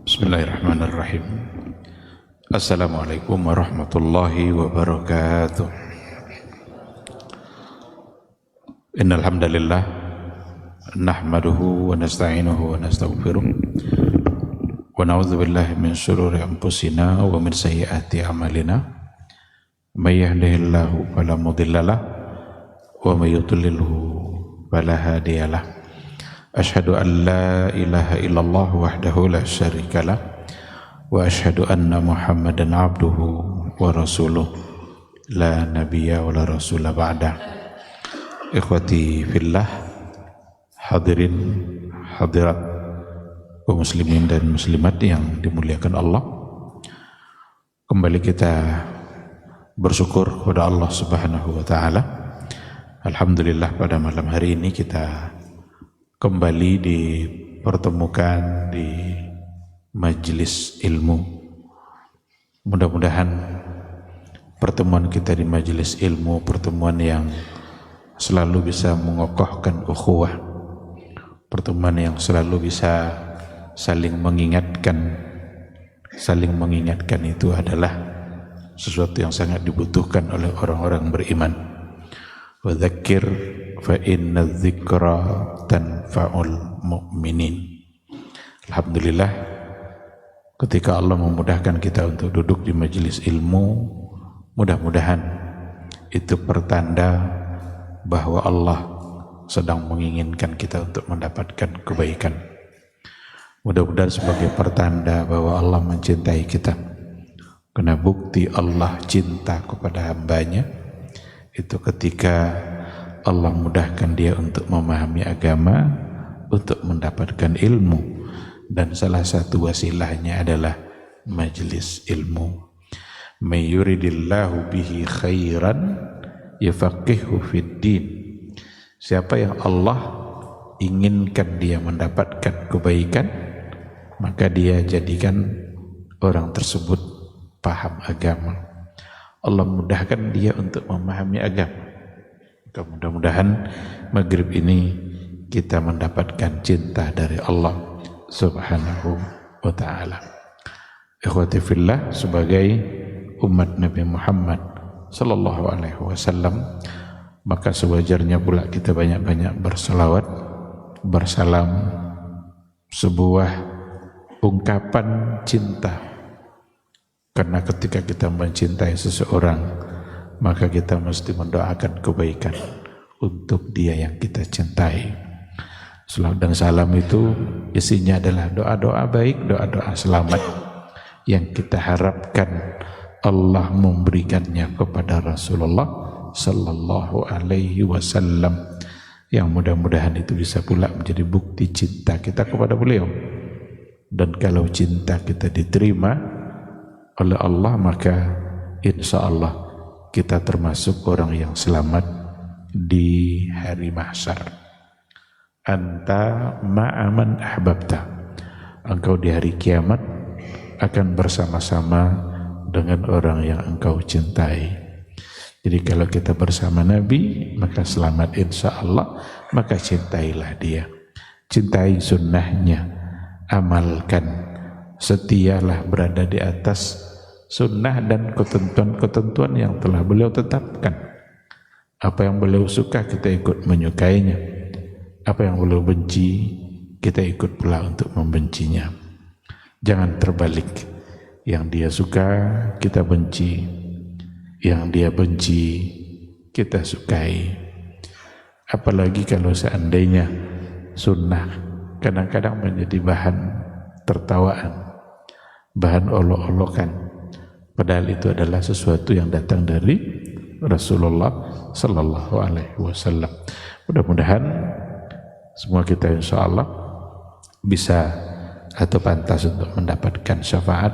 Bismillahirrahmanirrahim. Assalamualaikum warahmatullahi wabarakatuh. Innal hamdalillah nahmaduhu wa nasta'inuhu wa nastaghfiruh wa na'udzu billahi min shururi anfusina wa min sayyiati a'malina. May yahdihillahu fala mudhillalah wa may yudlilhu fala hadiyalah. Ashhadu an la ilaha illallah wahdahu la syarika lah wa ashhadu anna Muhammadan abduhu wa rasuluh la nabiyya wa la rasula ba'da. Ikhwati fillah, hadirin hadirat kaum muslimin dan muslimat yang dimuliakan Allah, kembali kita bersyukur kepada Allah Subhanahu wa taala. Alhamdulillah, pada malam hari ini kita kembali dipertemukan di majelis ilmu. Mudah-mudahan pertemuan kita di majelis ilmu pertemuan yang selalu bisa mengokohkan ukhuwah, pertemuan yang selalu bisa saling mengingatkan. Saling mengingatkan itu adalah sesuatu yang sangat dibutuhkan oleh orang-orang beriman. Wa dzakir fa inna dzikra tanfa'ul mu'minin. Alhamdulillah, ketika Allah memudahkan kita untuk duduk di majelis ilmu, mudah-mudahan itu pertanda bahwa Allah sedang menginginkan kita untuk mendapatkan kebaikan. Mudah-mudahan sebagai pertanda bahwa Allah mencintai kita. Karena bukti Allah cinta kepada hambanya itu ketika Allah mudahkan dia untuk memahami agama, untuk mendapatkan ilmu, dan salah satu wasilahnya adalah majelis ilmu. May yuridillahu bihi khairan yafaqihu fid din. Siapa yang Allah inginkan dia mendapatkan kebaikan, maka dia jadikan orang tersebut paham agama. Allah mudahkan dia untuk memahami agama. Mudah-mudahan maghrib ini kita mendapatkan cinta dari Allah Subhanahu wa ta'ala. Ikhwati fillah, sebagai umat Nabi Muhammad sallallahu alaihi wasallam, maka sewajarnya pula kita banyak-banyak berselawat, bersalam, sebuah ungkapan cinta. Karena ketika kita mencintai seseorang, maka kita mesti mendoakan kebaikan untuk dia yang kita cintai. Salawat dan salam itu isinya adalah doa-doa baik, doa-doa selamat yang kita harapkan Allah memberikannya kepada Rasulullah sallallahu alaihi wasallam, yang mudah-mudahan itu bisa pula menjadi bukti cinta kita kepada beliau. Dan kalau cinta kita diterima oleh Allah, maka insya Allah kita termasuk orang yang selamat di hari mahsyar. Anta ma'aman ahbabta. Engkau di hari kiamat akan bersama-sama dengan orang yang engkau cintai. Jadi kalau kita bersama Nabi, maka selamat insya Allah. Maka cintailah dia, cintai sunnahnya, amalkan, setialah berada di atas sunnah dan ketentuan-ketentuan yang telah beliau tetapkan. Apa yang beliau suka, kita ikut menyukainya. Apa yang beliau benci, kita ikut pula untuk membencinya. Jangan terbalik. Yang dia suka, kita benci. Yang dia benci, kita sukai. Apalagi kalau seandainya sunnah kadang-kadang menjadi bahan tertawaan, bahan olok-olokan, padahal itu adalah sesuatu yang datang dari Rasulullah sallallahu alaihi wasallam. Mudah-mudahan semua kita insya Allah bisa atau pantas untuk mendapatkan syafaat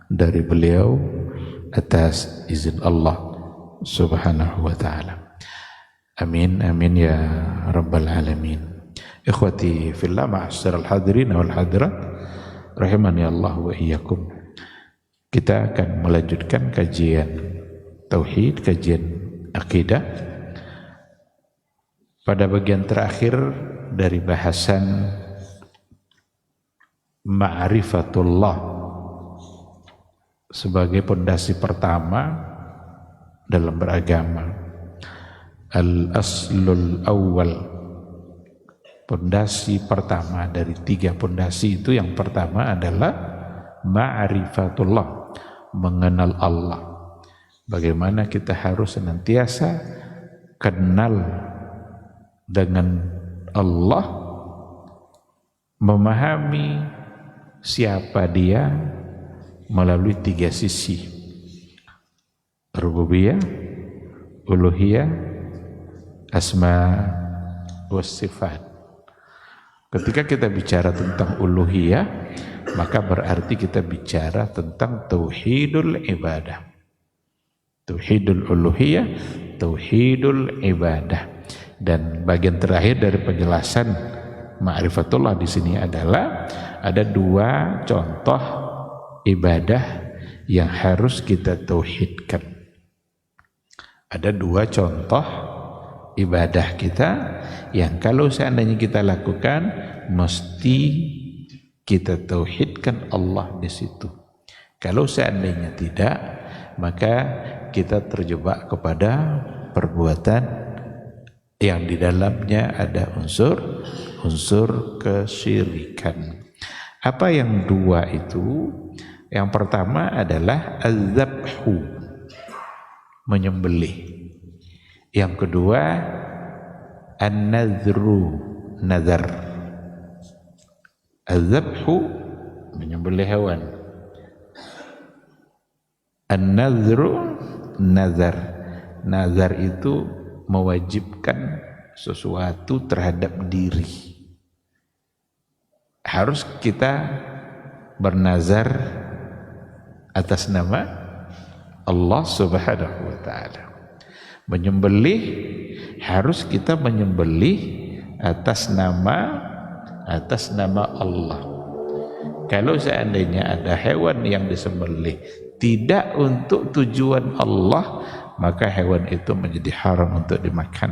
dari beliau atas izin Allah Subhanahu wa ta'ala. Amin, amin ya rabbal alamin. Ikhwati fillah, ma'asyiral hadirin wal hadirat rahimani Allah wa iyyakum. Kita akan melanjutkan kajian tauhid, kajian akidah. Pada bagian terakhir dari bahasan ma'rifatullah sebagai pondasi pertama dalam beragama. Al-aslul awwal, pondasi pertama dari 3 pondasi itu, yang pertama adalah ma'rifatullah, mengenal Allah. Bagaimana kita harus senantiasa kenal dengan Allah, memahami siapa Dia melalui 3 sisi: rububiyah, uluhiyah, asma wa sifat. Ketika kita bicara tentang uluhiyah, maka berarti kita bicara tentang tauhidul ibadah. Tauhidul uluhiyah, tauhidul ibadah. Dan bagian terakhir dari penjelasan ma'rifatullah di sini adalah ada 2 contoh ibadah yang harus kita tauhidkan. Ada 2 contoh ibadah kita yang kalau seandainya kita lakukan, mesti kita tauhidkan Allah di situ. Kalau seandainya tidak, maka kita terjebak kepada perbuatan yang di dalamnya ada unsur kesyirikan. Apa yang 2 itu? Yang pertama adalah az-zabhu, menyembelih. Yang kedua an-nadhru, nazar. Az-zabhu, menyembelih hewan. An-nadhru, nazar. Nazar itu mewajibkan sesuatu terhadap diri. Harus kita bernazar atas nama Allah Subhanahu wa ta'ala. Menyembelih, harus kita menyembelih atas nama Allah. Kalau seandainya ada hewan yang disembelih tidak untuk tujuan Allah, maka hewan itu menjadi haram untuk dimakan.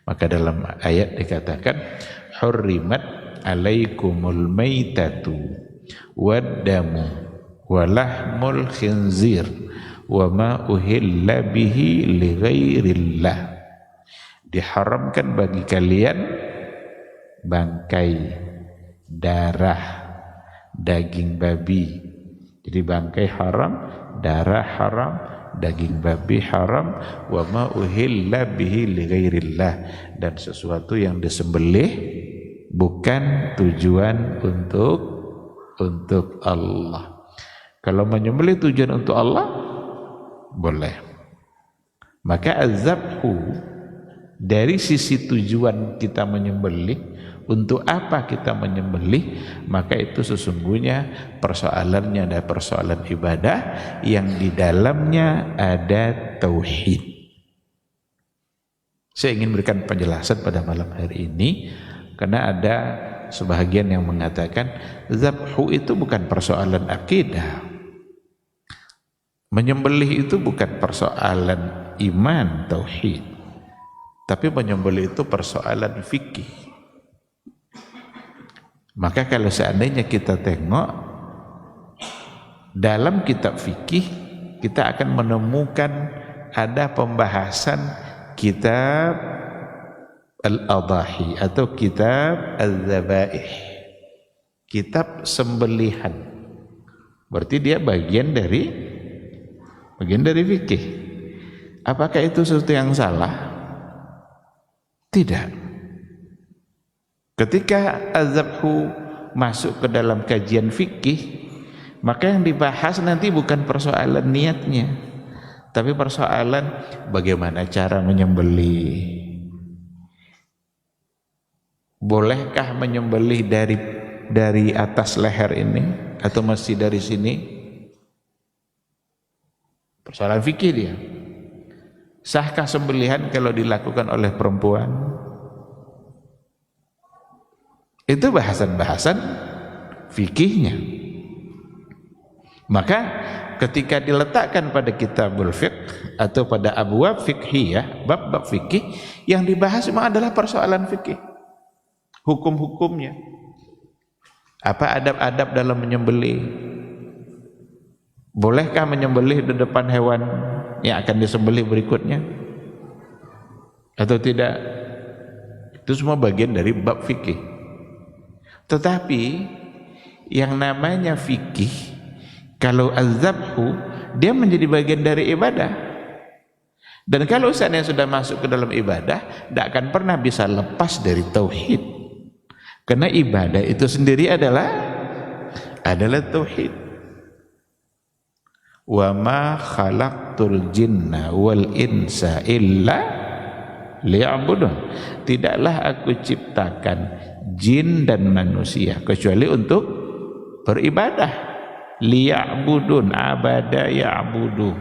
Maka dalam ayat dikatakan hurrimat alaikumul maitatu waddamu walahmul khinzir wa ma uhilla bihi li ghairillah. Diharamkan bagi kalian bangkai, darah, daging babi. Jadi bangkai haram, darah haram, daging babi haram, wa ma uhilla bihi li ghairillah, dan sesuatu yang disembelih bukan tujuan untuk Allah. Kalau menyembelih tujuan untuk Allah, boleh. Maka az-zabhu, dari sisi tujuan kita menyembelih, untuk apa kita menyembelih, maka itu sesungguhnya persoalannya ada persoalan ibadah yang di dalamnya ada tauhid. Saya ingin berikan penjelasan pada malam hari ini karena ada sebahagian yang mengatakan zabhu itu bukan persoalan akidah. Menyembelih itu bukan persoalan iman, tauhid, tapi menyembelih itu persoalan fikih. Maka kalau seandainya kita tengok dalam kitab fikih, kita akan menemukan ada pembahasan kitab al-adhahi atau kitab al-zabaih, kitab sembelihan. Berarti dia bagian dari fikih. Apakah itu sesuatu yang salah? Tidak. Ketika az-zabhu masuk ke dalam kajian fikih, maka yang dibahas nanti bukan persoalan niatnya, tapi persoalan bagaimana cara menyembelih. Bolehkah menyembelih dari atas leher ini atau masih dari sini? Persoalan fikih dia. Sahkah sembelihan kalau dilakukan oleh perempuan? Itu bahasan-bahasan fikihnya. Maka ketika diletakkan pada kitabul fiqh atau pada abwab fiqhiyah, bab-bab fikih, yang dibahas memang adalah persoalan fikih, hukum-hukumnya. Apa adab-adab dalam menyembelih? Bolehkah menyembelih di depan hewan yang akan disembelih berikutnya? Atau tidak? Itu semua bagian dari bab fikih. Tetapi yang namanya fikih, kalau az-zabhu, dia menjadi bagian dari ibadah. Dan kalau seandainya sudah masuk ke dalam ibadah, tidak akan pernah bisa lepas dari tauhid. Karena ibadah itu sendiri adalah tauhid. Wa ma khalaqtul jinna wal insa illa liya'budun. Tidaklah aku ciptakan jin dan manusia kecuali untuk beribadah. Liya'budun, abada ya'budu,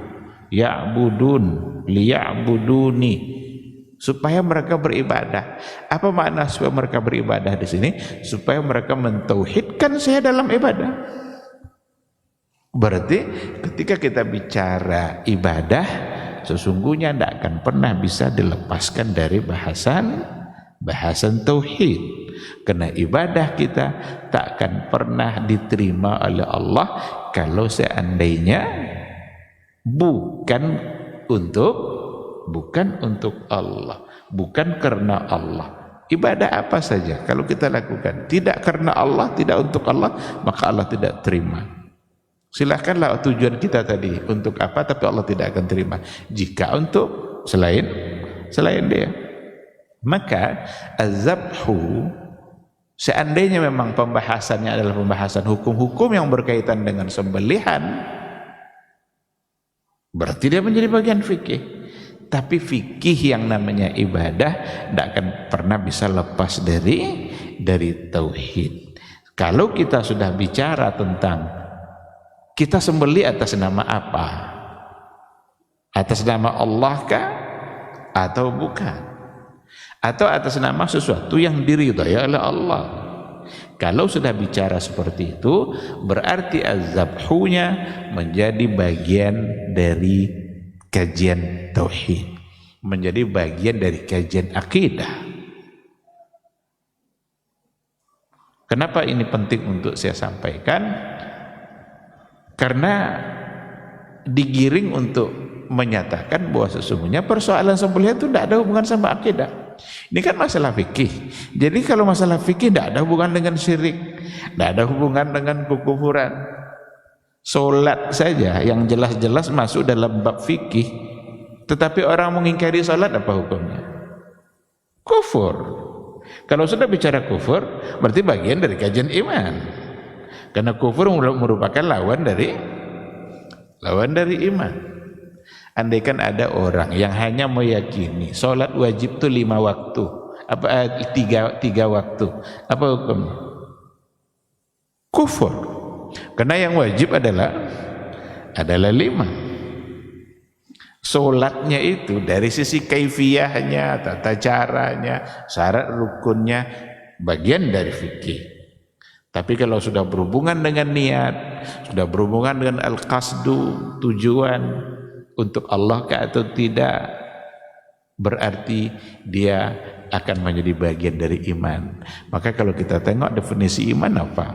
ya'budun, liya'buduni, supaya mereka beribadah. Apa makna supaya mereka beribadah di sini? Supaya mereka mentauhidkan saya dalam ibadah. Berarti ketika kita bicara ibadah, sesungguhnya tidak akan pernah bisa dilepaskan dari bahasan tauhid. Karena ibadah kita tak akan pernah diterima oleh Allah kalau seandainya bukan untuk Allah, bukan karena Allah. Ibadah apa saja kalau kita lakukan tidak karena Allah, tidak untuk Allah, maka Allah tidak terima. Silakanlah tujuan kita tadi untuk apa, tapi Allah tidak akan terima. Jika untuk selain dia, maka az-zabhu, seandainya memang pembahasannya adalah pembahasan hukum-hukum yang berkaitan dengan sembelihan, berarti dia menjadi bagian fikih. Tapi fikih yang namanya ibadah tidak akan pernah bisa lepas dari tauhid. Kalau kita sudah bicara tentang kita sembelih atas nama apa? Atas nama Allah kah? Atau bukan? Atau atas nama sesuatu yang diridhai oleh Allah? Kalau sudah bicara seperti itu, berarti az-zabhunya menjadi bagian dari kajian tauhid, menjadi bagian dari kajian akidah. Kenapa ini penting untuk saya sampaikan? Karena digiring untuk menyatakan bahwa sesungguhnya persoalan sembelihan itu tidak ada hubungan sama akidah. Ini kan masalah fikih. Jadi kalau masalah fikih tidak ada hubungan dengan syirik, tidak ada hubungan dengan kekufuran. Solat saja yang jelas-jelas masuk dalam bab fikih, tetapi orang mengingkari solat, apa hukumnya? Kufur. Kalau sudah bicara kufur, berarti bagian dari kajian iman. Karena kufur merupakan lawan dari iman. Andaikan ada orang yang hanya meyakini solat wajib itu 5 waktu, tiga waktu, apa hukumnya? Kufur. Karena yang wajib adalah 5. Solatnya itu dari sisi kaifiyahnya, tata caranya, syarat rukunnya, bagian dari fikih. Tapi kalau sudah berhubungan dengan niat, sudah berhubungan dengan al-qasdu, tujuan untuk Allah kah atau tidak, berarti dia akan menjadi bagian dari iman. Maka kalau kita tengok definisi iman apa?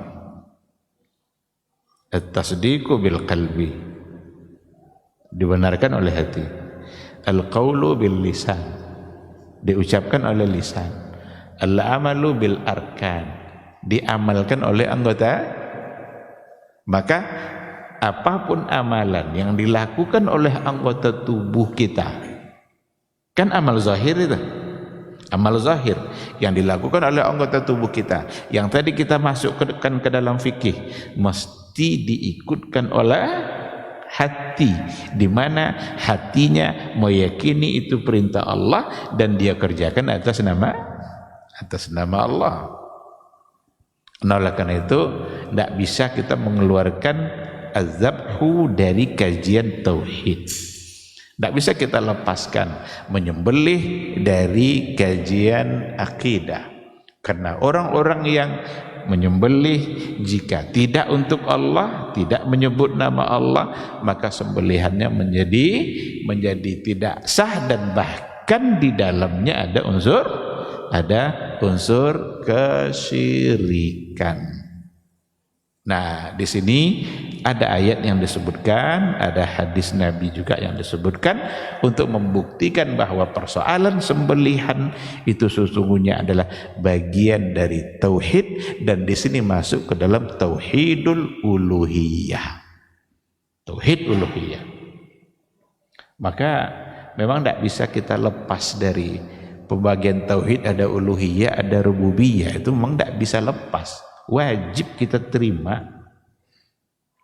At-tasdiqu bil qalbi, dibenarkan oleh hati. Al-qawlu bil lisan, diucapkan oleh lisan. Al-amalu bil arkan, diamalkan oleh anggota. Maka apapun amalan yang dilakukan oleh anggota tubuh kita, kan amal zahir itu, amal zahir yang dilakukan oleh anggota tubuh kita, yang tadi kita masukkan ke dalam fikih, mesti diikutkan oleh hati, di mana hatinya meyakini itu perintah Allah dan dia kerjakan atas nama Allah. Nah, oleh karena itu tidak bisa kita mengeluarkan az-zabhu dari kajian tauhid. Tidak bisa kita lepaskan menyembelih dari kajian akidah. Karena orang-orang yang menyembelih jika tidak untuk Allah, tidak menyebut nama Allah, maka sembelihannya menjadi tidak sah, dan bahkan di dalamnya ada unsur kesyirikan. Nah, di sini ada ayat yang disebutkan, ada hadis Nabi juga yang disebutkan untuk membuktikan bahwa persoalan sembelihan itu sesungguhnya adalah bagian dari tauhid, dan di sini masuk ke dalam tauhidul uluhiyah. Tauhid uluhiyah. Maka memang tidak bisa kita lepas dari pembagian tauhid, ada uluhiyah, ada rububiyah, itu memang tidak bisa lepas. Wajib kita terima.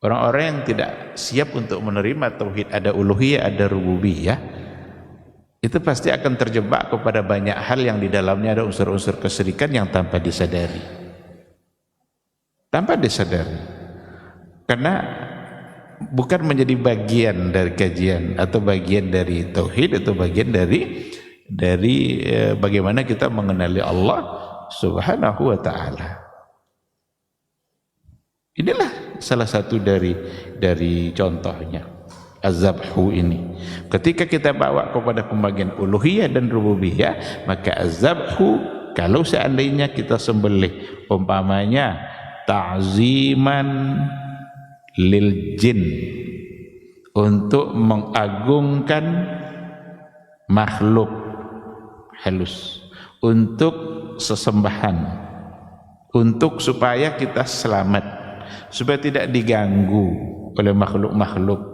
Orang-orang yang tidak siap untuk menerima tauhid ada uluhiyah, ada rububiyah, itu pasti akan terjebak kepada banyak hal yang di dalamnya ada unsur-unsur kesyirikan yang tanpa disadari. Tanpa disadari. Karena bukan menjadi bagian dari kajian atau bagian dari tauhid atau bagian dari bagaimana kita mengenali Allah Subhanahu wa taala. Inilah salah satu dari contohnya az-zabhu ini. Ketika kita bawa kepada pembagian uluhiyah dan rububiyah, maka az-zabhu kalau seandainya kita sembelih umpamanya ta'ziman lil jin, untuk mengagungkan makhluk halus, untuk sesembahan, untuk supaya kita selamat, supaya tidak diganggu oleh makhluk-makhluk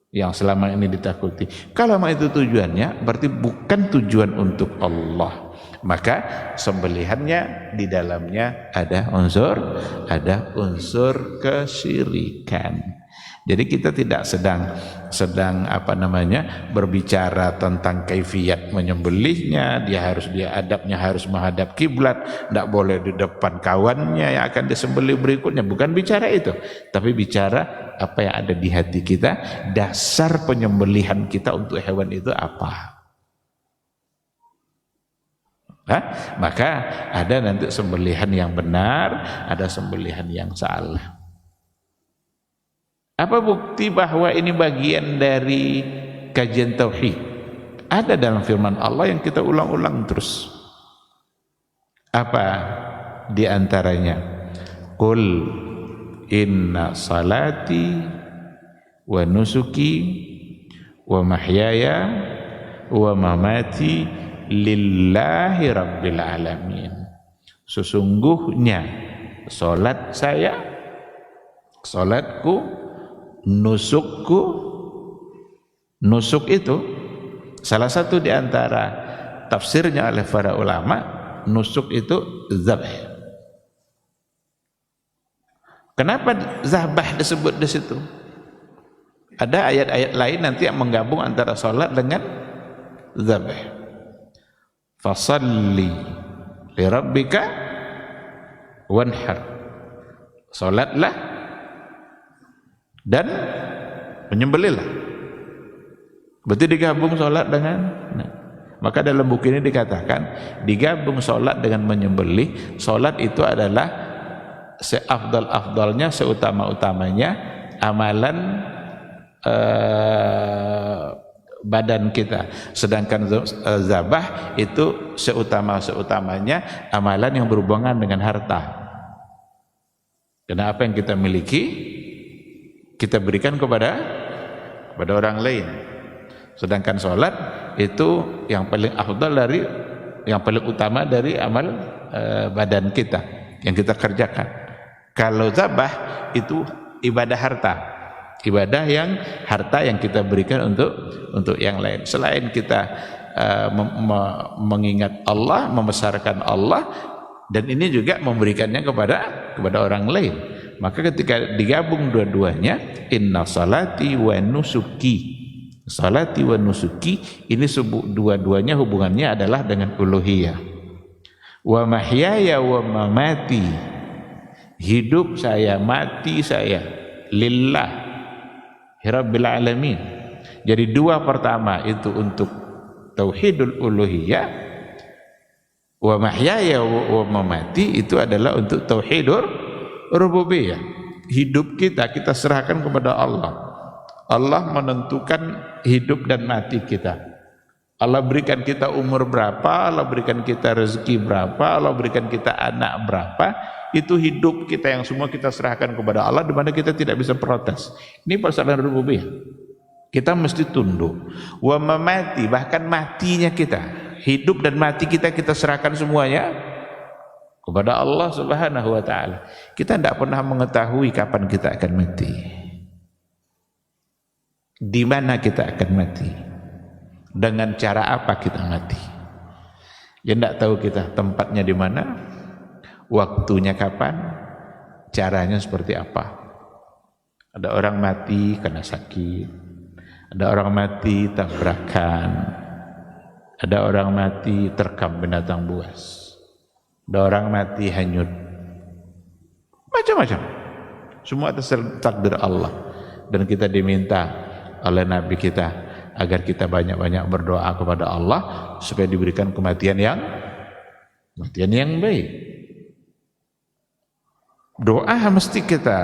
yang selama ini ditakuti. Kalau memang itu tujuannya, berarti bukan tujuan untuk Allah, maka sembelihannya di dalamnya ada unsur kesyirikan. Jadi kita tidak sedang berbicara tentang kaifiyat menyembelihnya, dia adabnya harus menghadap kiblat, tidak boleh di depan kawannya yang akan disembelih berikutnya, bukan bicara itu, tapi bicara apa yang ada di hati kita, dasar penyembelihan kita untuk hewan itu apa. Maka ada nanti sembelihan yang benar, ada sembelihan yang salah. Apa bukti bahwa ini bagian dari kajian tauhid? Ada dalam firman Allah yang kita ulang-ulang terus. Apa di antaranya? Qul inna salati wa nusuki wa mahyaya wa mamati lillahi rabbil alamin. Sesungguhnya salat saya, salatku, nusukku, nusuk itu salah satu di antara tafsirnya oleh para ulama, nusuk itu zabh. Kenapa zabah disebut di situ? Ada ayat-ayat lain nanti yang menggabung antara salat dengan zabh. Fasalli li rabbika wanhar. Salatlah dan menyembelihlah. Berarti digabung solat dengan maka dalam buku ini dikatakan digabung solat dengan menyembelih. Solat itu adalah seafdal-afdalnya, seutama-utamanya amalan badan kita. Sedangkan zabah itu seutama-utamanya amalan yang berhubungan dengan harta. Karena apa yang kita miliki kita berikan kepada orang lain. Sedangkan sholat itu yang paling afdal yang paling utama dari amal badan kita yang kita kerjakan. Kalau zabah itu ibadah harta, ibadah yang harta yang kita berikan untuk yang lain. Selain kita mengingat Allah, membesarkan Allah, dan ini juga memberikannya kepada orang lain. Maka ketika digabung dua-duanya, inna salati wa nusuki, salati wa nusuki, ini dua-duanya hubungannya adalah dengan uluhiyah. Wa mahyaya wa mamati, hidup saya, mati saya, lillah rabbil alamin. Jadi dua pertama itu untuk tauhidul uluhiyah, wa mahyaya wa mamati itu adalah untuk tauhidur rububiyah. Hidup kita serahkan kepada Allah. Allah menentukan hidup dan mati kita. Allah berikan kita umur berapa, Allah berikan kita rezeki berapa, Allah berikan kita anak berapa, Itu hidup kita yang semua kita serahkan kepada Allah, di mana kita tidak bisa protes. Ini persoalan rububiyah. Kita mesti tunduk. Wa mamati, bahkan matinya kita, hidup dan mati kita serahkan semuanya kepada Allah Subhanahu wa taala. Kita tidak pernah mengetahui kapan kita akan mati. Di mana kita akan mati? Dengan cara apa kita mati? Ya tidak tahu kita tempatnya di mana, waktunya kapan, caranya seperti apa. Ada orang mati karena sakit, ada orang mati tabrakan, ada orang mati terkam binatang buas, ada orang mati hanyut, macam-macam. Semua atas takdir Allah. Dan kita diminta oleh Nabi kita agar kita banyak-banyak berdoa kepada Allah supaya diberikan kematian yang baik. Doa mesti kita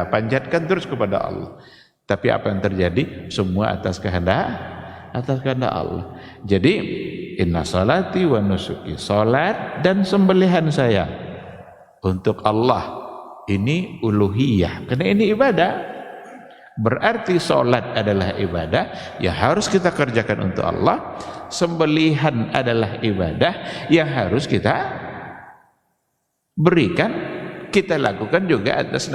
panjatkan terus kepada Allah. Tapi apa yang terjadi? Semua atas kehendak Allah. Jadi inna salati wa nusuki, salat dan sembelihan saya untuk Allah ini uluhiyah, karena ini ibadah. Berarti salat adalah ibadah yang harus kita kerjakan untuk Allah. Sembelihan adalah ibadah yang harus kita berikan, kita lakukan juga atas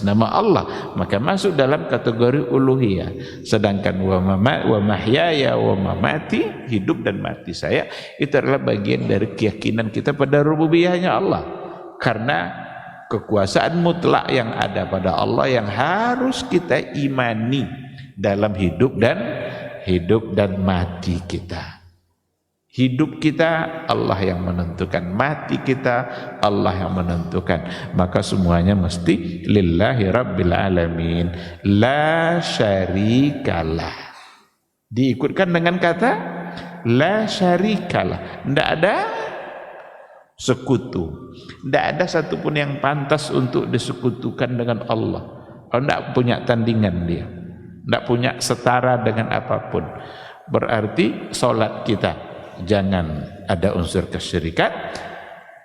nama Allah, maka masuk dalam kategori uluhiyah. Sedangkan wa mahyaya wa mamati, hidup dan mati saya, itu adalah bagian dari keyakinan kita pada rububiyahnya Allah, karena kekuasaan mutlak yang ada pada Allah yang harus kita imani dalam hidup dan mati kita. Hidup kita Allah yang menentukan, mati kita Allah yang menentukan. Maka semuanya mesti lillahi rabbil alamin, la syarikalah. Diikutkan dengan kata la syarikalah. Tidak ada sekutu, tidak ada satupun yang pantas untuk disekutukan dengan Allah. Kalau tidak punya tandingan dia, tidak punya setara dengan apapun. Berarti solat kita jangan ada unsur kesyirikan,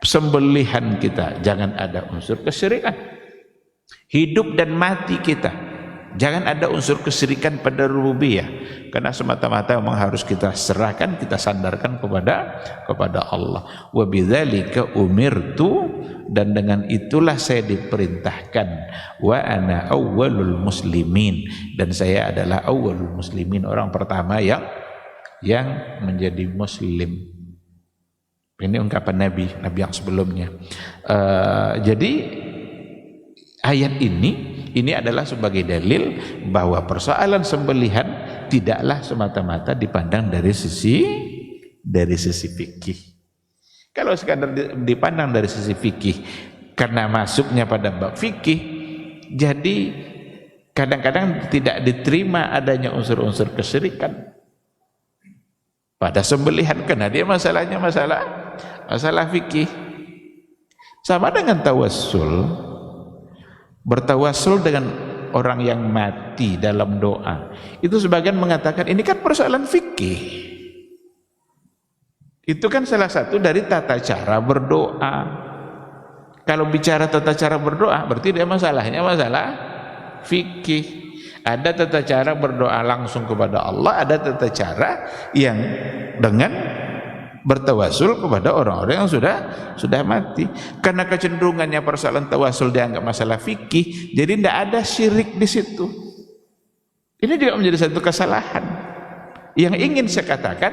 sembelihan kita jangan ada unsur kesyirikan, hidup dan mati kita jangan ada unsur kesyirikan pada rububiyah, karena semata-mata memang harus kita serahkan, kita sandarkan kepada Allah. Wa bidzalika umirtu, dan dengan itulah saya diperintahkan. Wa ana awwalul muslimin, dan saya adalah awwalul muslimin, orang pertama yang menjadi muslim. Ini ungkapan Nabi yang sebelumnya. Jadi ayat ini adalah sebagai dalil bahwa persoalan sembelihan tidaklah semata-mata dipandang dari sisi fikih. Kalau sekadar dipandang dari sisi fikih karena masuknya pada bab fikih, jadi kadang-kadang tidak diterima adanya unsur-unsur kesyirikan pada sembelihan, karena dia masalahnya masalah fikih. Sama dengan tawassul, bertawassul dengan orang yang mati dalam doa. Itu sebagian mengatakan ini kan persoalan fikih. Itu kan salah satu dari tata cara berdoa. Kalau bicara tata cara berdoa, berarti dia masalahnya masalah fikih. Ada tata cara berdoa langsung kepada Allah, ada tata cara yang dengan bertawasul kepada orang-orang yang sudah mati. Karena kecenderungannya persoalan tawasul dianggap masalah fikih, jadi tidak ada syirik di situ. Ini juga menjadi satu kesalahan. Yang ingin saya katakan,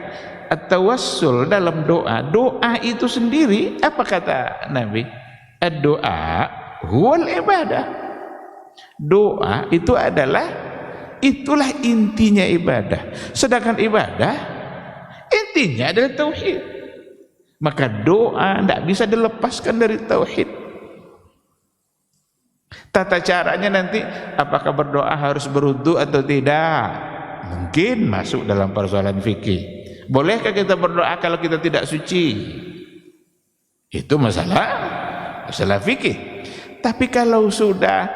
at-tawassul dalam doa itu sendiri, apa kata Nabi? Ad-doa huwal ibadah. Doa itu itulah intinya ibadah. Sedangkan ibadah intinya adalah tauhid. Maka doa tidak bisa dilepaskan dari tauhid. Tata caranya nanti, apakah berdoa harus berwudu atau tidak? Mungkin masuk dalam persoalan fikih. Bolehkah kita berdoa kalau kita tidak suci? Itu masalah fikih. Tapi kalau sudah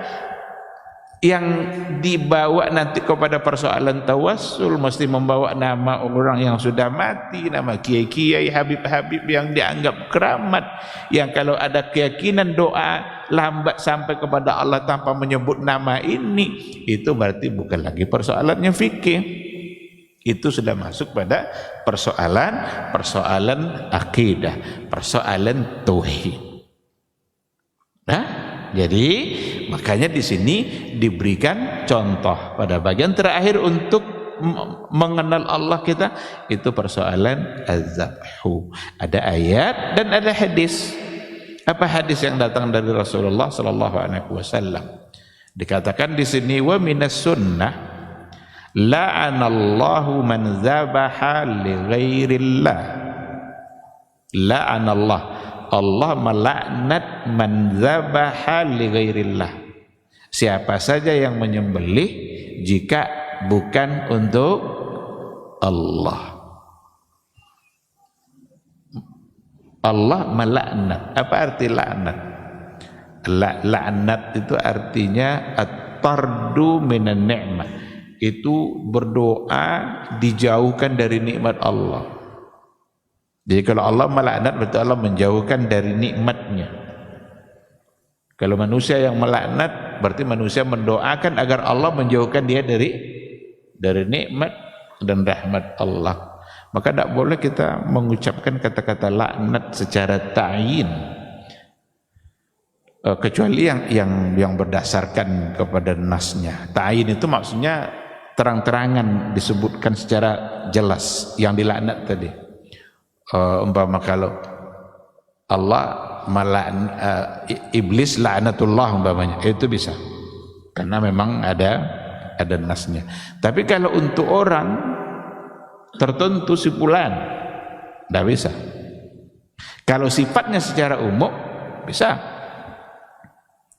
yang dibawa nanti kepada persoalan tawassul mesti membawa nama orang yang sudah mati, nama kiai-kiai, habib-habib yang dianggap keramat, yang kalau ada keyakinan doa lambat sampai kepada Allah tanpa menyebut nama ini, itu berarti bukan lagi persoalannya fikih, itu sudah masuk pada persoalan akidah, persoalan tauhid. Nah, jadi makanya di sini diberikan contoh pada bagian terakhir untuk mengenal Allah kita, itu persoalan az-zabhu. Ada ayat dan ada hadis. Apa hadis yang datang dari Rasulullah sallallahu alaihi wasallam? Dikatakan di sini wa minas sunnah la'anallahu man zabaha li ghairillah. La'anallah, Allah melaknat man zabaha li ghairillah, siapa saja yang menyembelih jika bukan untuk Allah. Allah melaknat. Apa arti laknat? Laknat itu artinya at-tardu minan ni'mah, itu berdoa dijauhkan dari nikmat Allah. Jadi kalau Allah melaknat berarti Allah menjauhkan dari nikmatnya. Kalau manusia yang melaknat berarti manusia mendoakan agar Allah menjauhkan dia dari nikmat dan rahmat Allah. Maka tidak boleh kita mengucapkan kata-kata laknat secara ta'yin, kecuali yang berdasarkan kepada nasnya. Ta'yin itu maksudnya terang-terangan disebutkan secara jelas yang dilaknat tadi. Umpama kalau Allah iblis laknatullah umpamanya, itu bisa karena memang ada nasnya. Tapi kalau untuk orang tertentu si fulan tidak bisa. Kalau sifatnya secara umum bisa,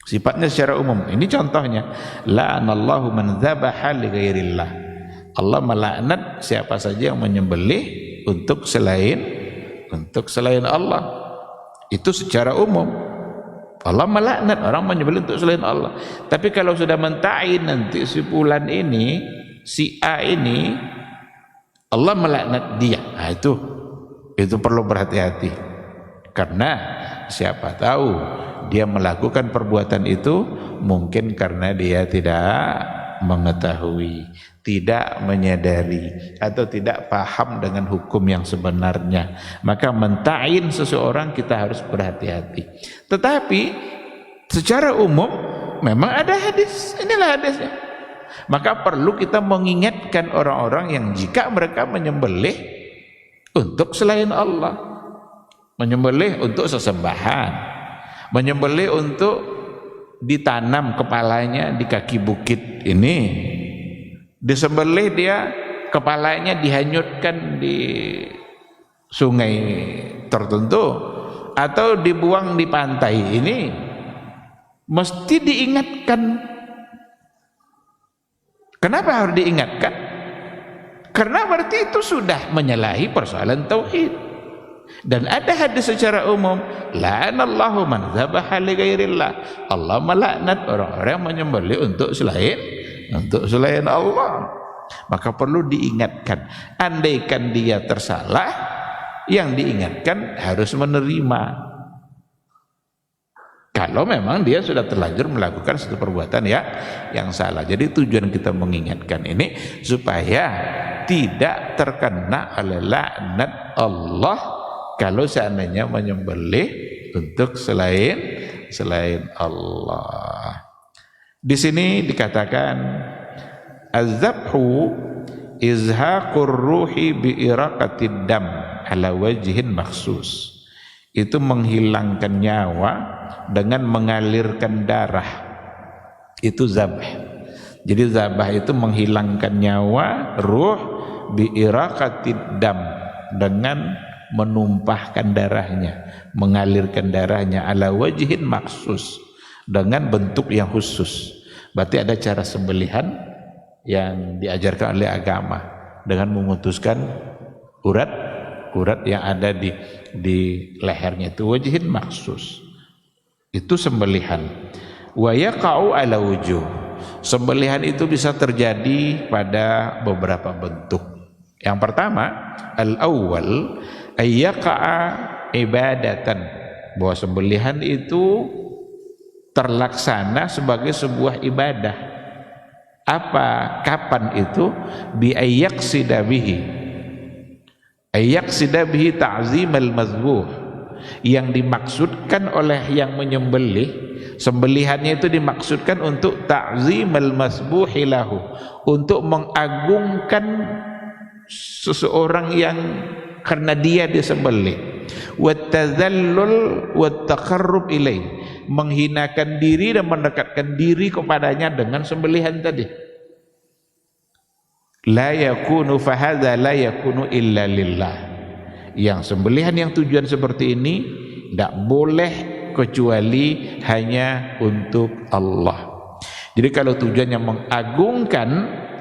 sifatnya secara umum. Ini contohnya, la'anallahu man dzabaha li ghairillah, Allah melaknat siapa saja yang menyembelih untuk selain Allah. Itu secara umum Allah melaknat orang menyembelih untuk selain Allah. Tapi kalau sudah mentain nanti si fulan ini, si A ini, Allah melaknat dia, nah itu perlu berhati-hati, karena siapa tahu dia melakukan perbuatan itu mungkin karena dia tidak mengetahui, tidak menyadari, atau tidak paham dengan hukum yang sebenarnya. Maka mentain seseorang kita harus berhati-hati. Tetapi secara umum memang ada hadis, inilah hadisnya. Maka perlu kita mengingatkan orang-orang yang jika mereka menyembelih untuk selain Allah, menyembelih untuk sesembahan, menyembelih untuk ditanam kepalanya di kaki bukit ini, disembelih dia kepalanya dihanyutkan di sungai tertentu atau dibuang di pantai ini, mesti diingatkan. Kenapa harus diingatkan? Karena berarti itu sudah menyalahi persoalan tauhid. Dan ada hadis secara umum, la'anallahu man dzabaha li ghairillah, Allah melaknat orang-orang yang menyembelih untuk selain Allah. Maka perlu diingatkan. Andaikan dia tersalah, yang diingatkan harus menerima. Kalau memang dia sudah terlanjur melakukan satu perbuatan yang salah. Jadi tujuan kita mengingatkan ini supaya tidak terkena oleh laknat Allah kalau seandainya menyembelih untuk selain Allah. Di sini dikatakan az-zabhu izhaqur ruhi bi iraqatid dam ala wajhin makhsus. Itu menghilangkan nyawa dengan mengalirkan darah, itu zabah. Jadi zabah itu menghilangkan nyawa, ruh, biiraqatid dam, dengan menumpahkan darahnya, mengalirkan darahnya, ala wajhin maksus, dengan bentuk yang khusus. Berarti ada cara sembelihan yang diajarkan oleh agama dengan memutuskan urat yang ada di lehernya, itu wajhin maksus. Itu sembelihan. Wa yaqa'u ala wujuh, Sembelihan itu bisa terjadi pada beberapa bentuk. Yang pertama, al-awwal ayyaqa'a ibadatan, bahwa sembelihan itu terlaksana sebagai sebuah ibadah. Apa? Kapan itu? Bi ayyaqsida bihi. Ayyaqsida bihi ta'zimal mazbuh. Yang dimaksudkan oleh yang menyembelih, sembelihannya itu dimaksudkan untuk ta'zimal mazbuhi lahu, untuk mengagungkan seseorang yang karena dia disembelih, wa tazallul wa taqarrub ilaih, menghinakan diri dan mendekatkan diri kepadanya dengan sembelihan tadi. La yakunu fahadha la yakunu illa lillah. Yang sembelihan yang tujuan seperti ini tidak boleh kecuali hanya untuk Allah. Jadi kalau tujuannya mengagungkan,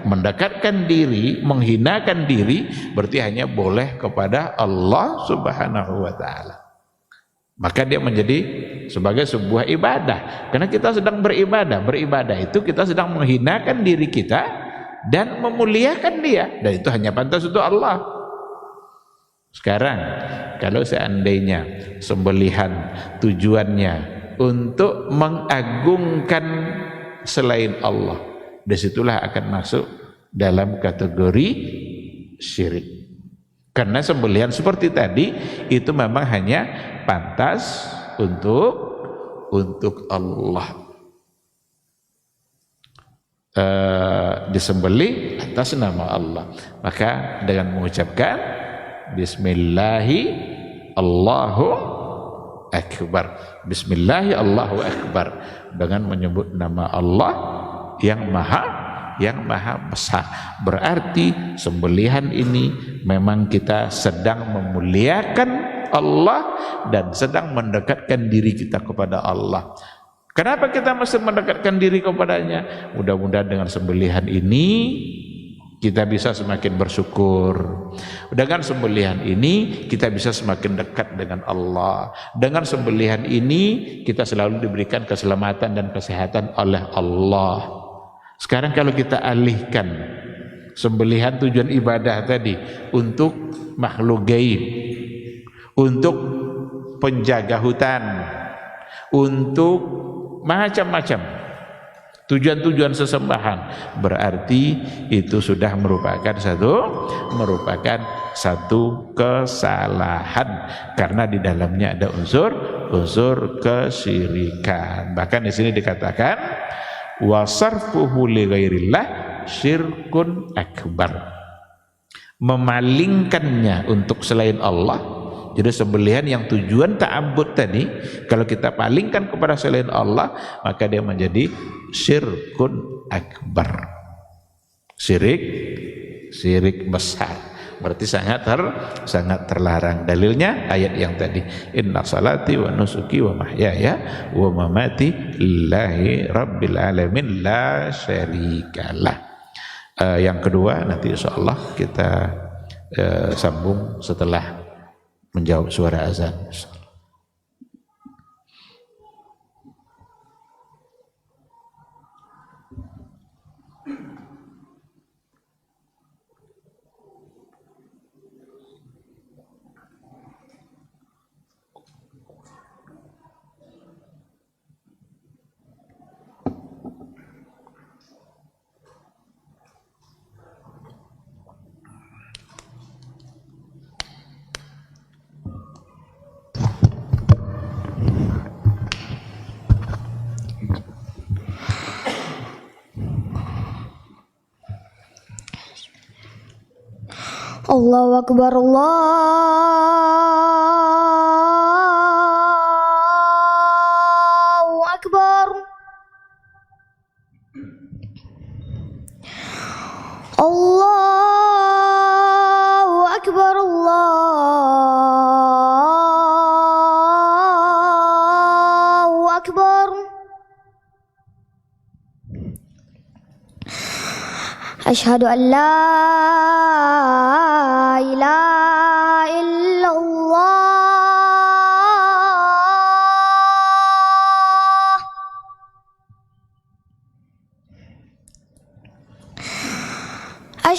mendekatkan diri, menghinakan diri, berarti hanya boleh kepada Allah Subhanahu wa ta'ala. Maka dia menjadi sebagai sebuah ibadah. Karena kita sedang beribadah. Beribadah itu kita sedang menghinakan diri kita dan memuliakan dia. Dan itu hanya pantas untuk Allah. Sekarang kalau seandainya sembelihan tujuannya untuk mengagungkan selain Allah, disitulah akan masuk dalam kategori syirik. Karena sembelihan seperti tadi itu memang hanya pantas untuk Allah. Disembelih atas nama Allah. Maka dengan mengucapkan Bismillahi Allahu Akbar, Bismillahi Allahu Akbar, dengan menyebut nama Allah yang maha besar. Berarti sembelihan ini memang kita sedang memuliakan Allah dan sedang mendekatkan diri kita kepada Allah. Kenapa kita mesti mendekatkan diri kepadanya? Mudah-mudahan dengan sembelihan ini kita bisa semakin bersyukur. Dengan sembelihan ini kita bisa semakin dekat dengan Allah. Dengan sembelihan ini kita selalu diberikan keselamatan dan kesehatan oleh Allah. Sekarang kalau kita alihkan sembelihan tujuan ibadah tadi untuk makhluk gaib, untuk penjaga hutan, untuk macam-macam tujuan-tujuan sesembahan, berarti itu sudah merupakan satu kesalahan, karena di dalamnya ada unsur kesyirikan. Bahkan di sini dikatakan wasarfuhu li ghairillah syirkun akbar, memalingkannya untuk selain Allah. Jadi sembelihan yang tujuan ta'abbud tadi, kalau kita palingkan kepada selain Allah, maka dia menjadi syirkun akbar, syirik besar. Berarti sangat terlarang. Dalilnya ayat yang tadi, inna salati wa nusuki wa mahyaya wa mamati lillahi rabbil alamin la syarikalah. Yang kedua nanti insyaallah kita sambung setelah menjawab suara azan. Allahu Akbar, Allahu Akbar. Allahu Akbar, Allahu Akbar. Asyhadu an la ilaha illallah.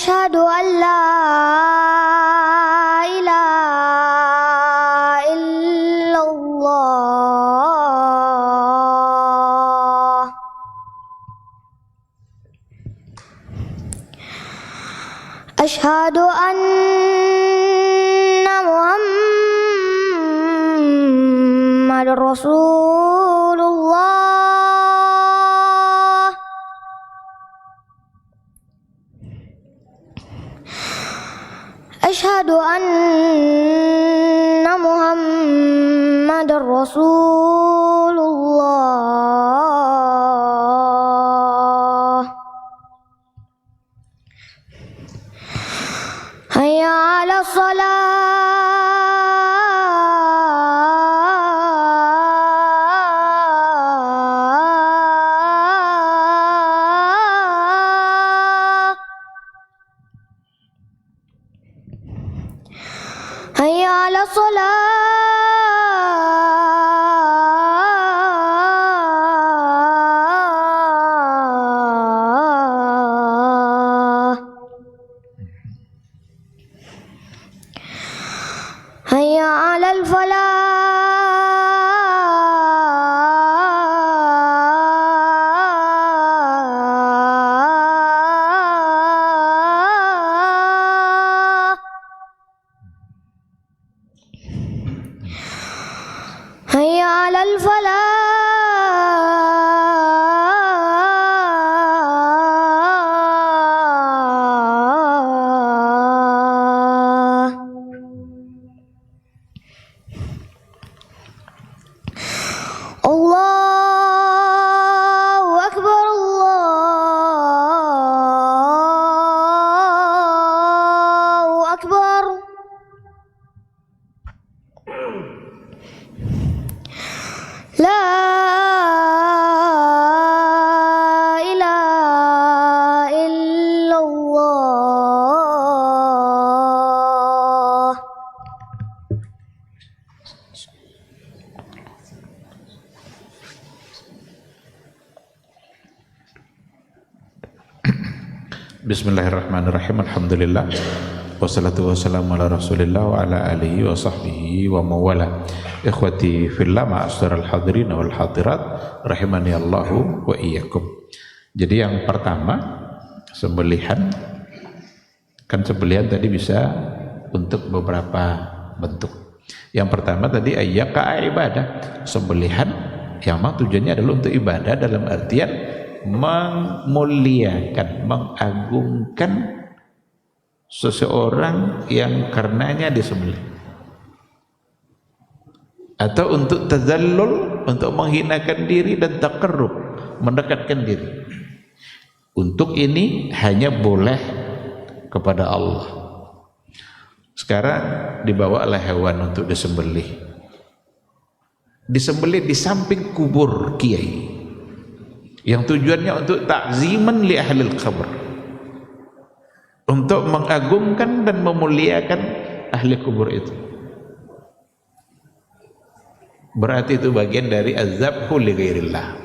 أشهد أن لا إله إلا الله أشهد أن محمد رسول الله أشهد أن محمد رسول الله هيا على الصلاة هيا على الصلاة هيا على الفلاح هيا على الفلاح الله أكبر الله أكبر لا إله إلا الله Bismillahirrahmanirrahim. Alhamdulillah. Wassalatu wassalamu ala Rasulillah wa ala alihi wa sahbihi wa mawala. Ikhwati fillah, ma'asyiral hadirin wal hadirat, rahimani Allahu wa iyyakum. Jadi yang pertama, sembelihan. Kan sembelihan tadi bisa untuk beberapa bentuk. Yang pertama tadi ayyaka ibadah. Sembelihan yang memang tujuannya adalah untuk ibadah, dalam artian memuliakan, mengagungkan seseorang yang karenanya disembelih, atau untuk tazallul, untuk menghinakan diri, dan taqarrub, mendekatkan diri. Untuk ini hanya boleh kepada Allah. Sekarang dibawalah hewan untuk disembelih. Disembelih di samping kubur kiai, yang tujuannya untuk takziman li ahlil qabr, untuk mengagungkan dan memuliakan ahli kubur itu. Berarti itu bagian dari azabhu li ghairillah.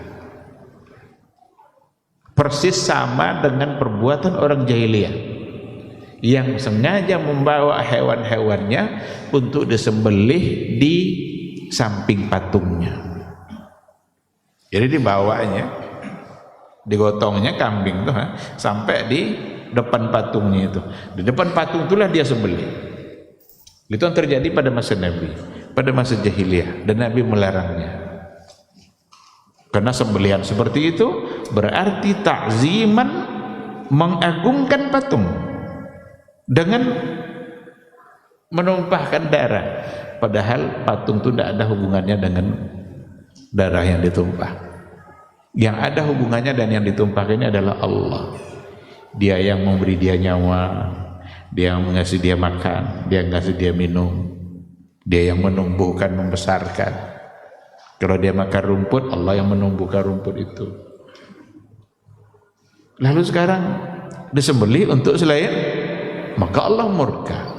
Persis sama dengan perbuatan orang jahiliyah yang sengaja membawa hewan-hewannya untuk disembelih di samping patungnya. Jadi dibawanya, digotongnya kambing tuh sampai di depan patungnya itu. Di depan patung itulah dia sembelih. Itu yang terjadi pada masa Nabi, pada masa jahiliyah, dan Nabi melarangnya. Karena sembelihan seperti itu berarti takziman, mengagungkan patung dengan menumpahkan darah, padahal patung itu tidak ada hubungannya dengan darah yang ditumpah. Yang ada hubungannya dan yang ditumpahkan ini adalah Allah. Dia yang memberi dia nyawa, dia yang mengasih dia makan, dia yang mengasih dia minum, dia yang menumbuhkan, membesarkan. Kalau dia makan rumput, Allah yang menumbuhkan rumput itu. Lalu sekarang disembelih untuk selain, maka Allah murka.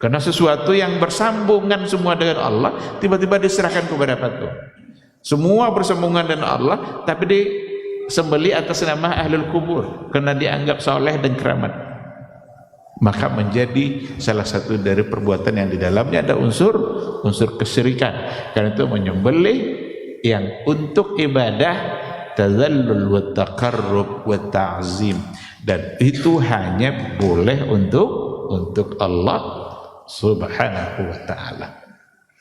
Karena sesuatu yang bersambungan semua dengan Allah tiba-tiba diserahkan kepada patung. Semua bersambungan dengan Allah, tapi sembelih atas nama ahlul kubur karena dianggap soleh dan keramat, maka menjadi salah satu dari perbuatan yang di dalamnya ada unsur kesyirikan. Karena itu menyembelih yang untuk ibadah, tazallul wa taqarrub wa ta'zim, dan itu hanya boleh untuk Allah Subhanahu wa ta'ala.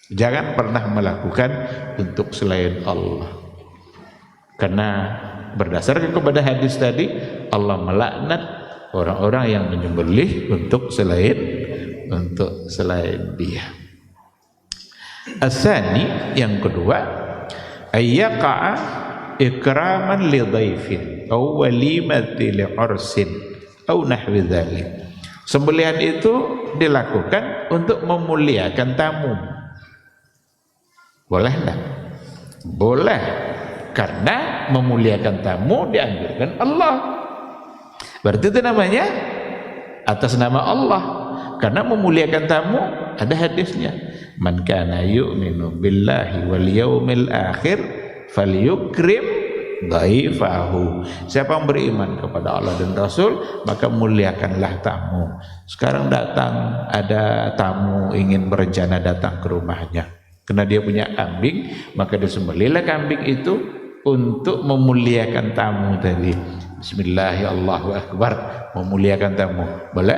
Jangan pernah melakukan untuk selain Allah, karena berdasarkan kepada hadis tadi, Allah melaknat orang-orang yang menyembelih untuk selain Dia. As-sani, yang kedua, ayyaqa'a ikraman li dhaifin aw walimati li ursin aw nahwi dzalik. Sembelihan itu dilakukan untuk memuliakan tamu. Boleh enggak? Boleh. Karena memuliakan tamu dianjurkan Allah. Berarti itu namanya atas nama Allah. Karena memuliakan tamu ada hadisnya. Man kana yu'minu billahi wal yaumil akhir falyukrim dhaifahu. Siapa yang beriman kepada Allah dan Rasul, maka muliakanlah tamu. Sekarang datang, ada tamu ingin berencana datang ke rumahnya. Karena dia punya kambing, maka disembelihlah kambing itu untuk memuliakan tamu tadi. Bismillahirrahmanirrahim, Allahu Akbar, memuliakan tamu. Boleh?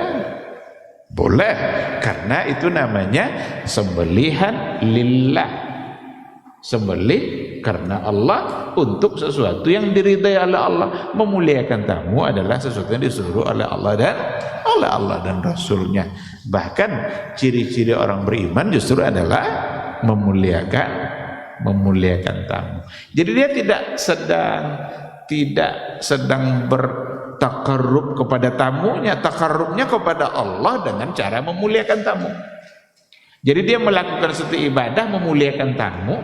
Boleh, karena itu namanya sembelihan lillah. Sembelih karena Allah untuk sesuatu yang diridai oleh Allah. Memuliakan tamu adalah sesuatu yang disuruh oleh Allah dan Rasulnya. Bahkan ciri-ciri orang beriman justru adalah memuliakan tamu. Jadi dia tidak sedang bertakarrub kepada tamunya, takarrubnya kepada Allah dengan cara memuliakan tamu. Jadi dia melakukan suatu ibadah memuliakan tamu,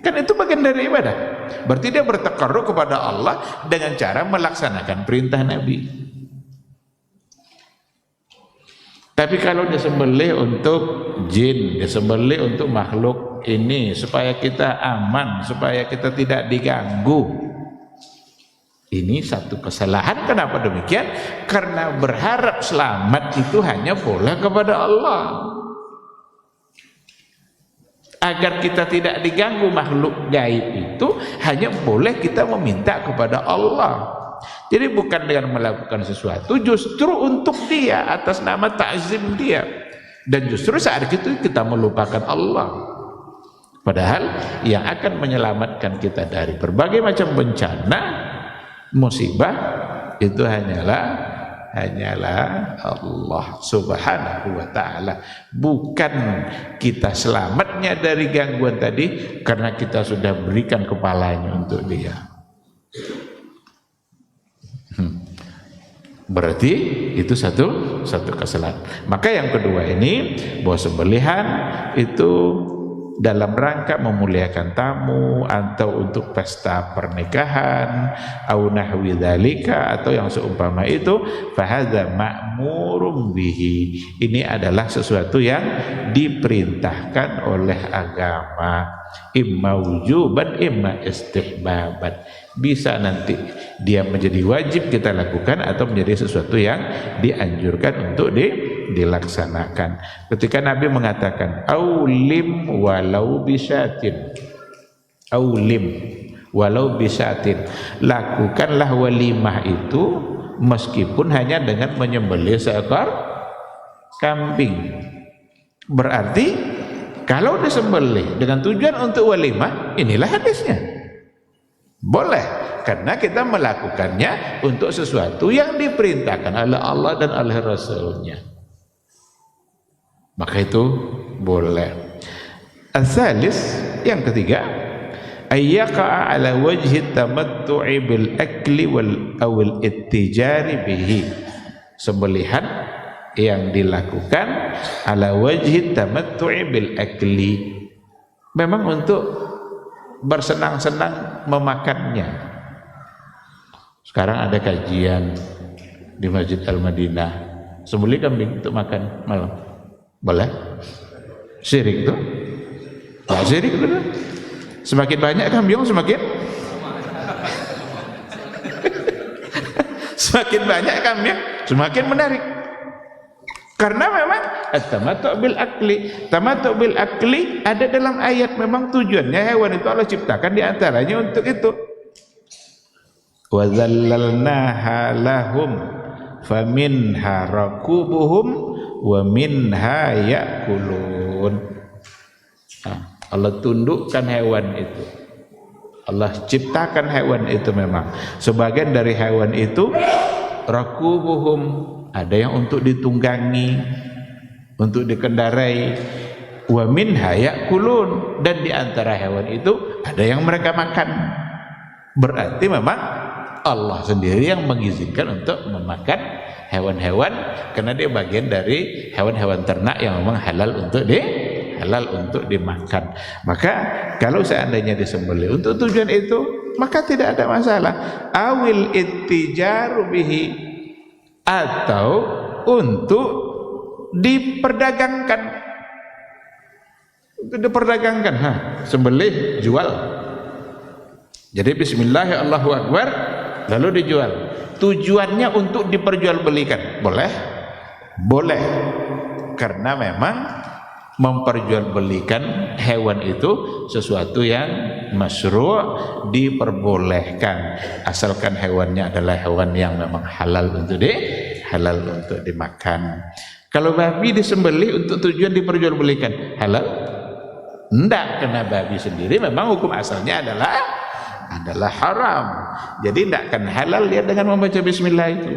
kan itu bagian dari ibadah. Berarti dia bertakarrub kepada Allah dengan cara melaksanakan perintah Nabi. Tapi kalau disembelih untuk jin, disembelih untuk makhluk ini supaya kita aman, supaya kita tidak diganggu, ini satu kesalahan. Kenapa demikian? Karena berharap selamat itu hanya boleh kepada Allah. Agar kita tidak diganggu makhluk gaib itu hanya boleh kita meminta kepada Allah. Jadi bukan dengan melakukan sesuatu justru untuk dia, atas nama ta'zim dia, dan justru saat itu kita melupakan Allah. Padahal yang akan menyelamatkan kita dari berbagai macam bencana, musibah, itu hanyalah Allah Subhanahu wa ta'ala. Bukan kita selamatnya dari gangguan tadi karena kita sudah berikan kepalanya untuk dia. Berarti itu satu kesalahan. Maka yang kedua ini, bahwa sembelihan itu dalam rangka memuliakan tamu atau untuk pesta pernikahan au nahwi dzalika atau yang seumpama itu, fahadza ma'murum bihi. Ini adalah sesuatu yang diperintahkan oleh agama, imma wujuban imma istihbaban. Bisa nanti dia menjadi wajib kita lakukan atau menjadi sesuatu yang dianjurkan untuk dilaksanakan. Ketika Nabi mengatakan aulim walau bisyatin, aulim walau bisyatin, lakukanlah walimah itu meskipun hanya dengan menyembelih seekor kambing. Berarti kalau disembelih dengan tujuan untuk walimah, inilah hadisnya. Boleh, karena kita melakukannya untuk sesuatu yang diperintahkan oleh Allah dan oleh Rasulnya. Maka itu boleh. As-salis, yang ketiga, ayyaqa'a ala wajhi tamattu'i bil akli wal awil ittijari bihi. Sembelihan yang dilakukan ala wajhi tamattu'i bil akli, memang untuk bersenang-senang memakannya. Sekarang ada kajian di Masjid Al-Madinah, sembelih kambing untuk makan malam. Boleh? Syirik tuh? Syirik itu. Semakin banyak kambing semakin Semakin banyak kambing, semakin menarik. Karena memang at-tamattu' bil akli. Tamattu' bil akli ada dalam ayat, memang tujuannya hewan itu Allah ciptakan di antaranya untuk itu. Wa dzallalnaha lahum faminha rakubuhum wa minha ya'kulun. Allah tundukkan hewan itu. Allah ciptakan hewan itu memang. Sebagian dari hewan itu rakubuhum, ada yang untuk ditunggangi, untuk dikendarai, wa minha ya'kulun, dan di antara hewan itu ada yang mereka makan. Berarti memang Allah sendiri yang mengizinkan untuk memakan hewan-hewan, karena dia bagian dari hewan-hewan ternak yang memang halal untuk dimakan. Maka kalau seandainya disembelih untuk tujuan itu, maka tidak ada masalah. Awil ittijaru bihi, atau untuk diperdagangkan. Untuk diperdagangkan, sembelih, jual. Jadi bismillah, Allahu Akbar, lalu dijual. Tujuannya untuk diperjualbelikan, boleh? Boleh. Karena memang memperjualbelikan hewan itu sesuatu yang masyru', diperbolehkan, asalkan hewannya adalah hewan yang memang halal untuk dimakan. Kalau babi disembelih untuk tujuan diperjualbelikan, halal? Enggak, karena babi sendiri memang hukum asalnya adalah haram. Jadi tidak akan halal dia dengan membaca bismillah itu.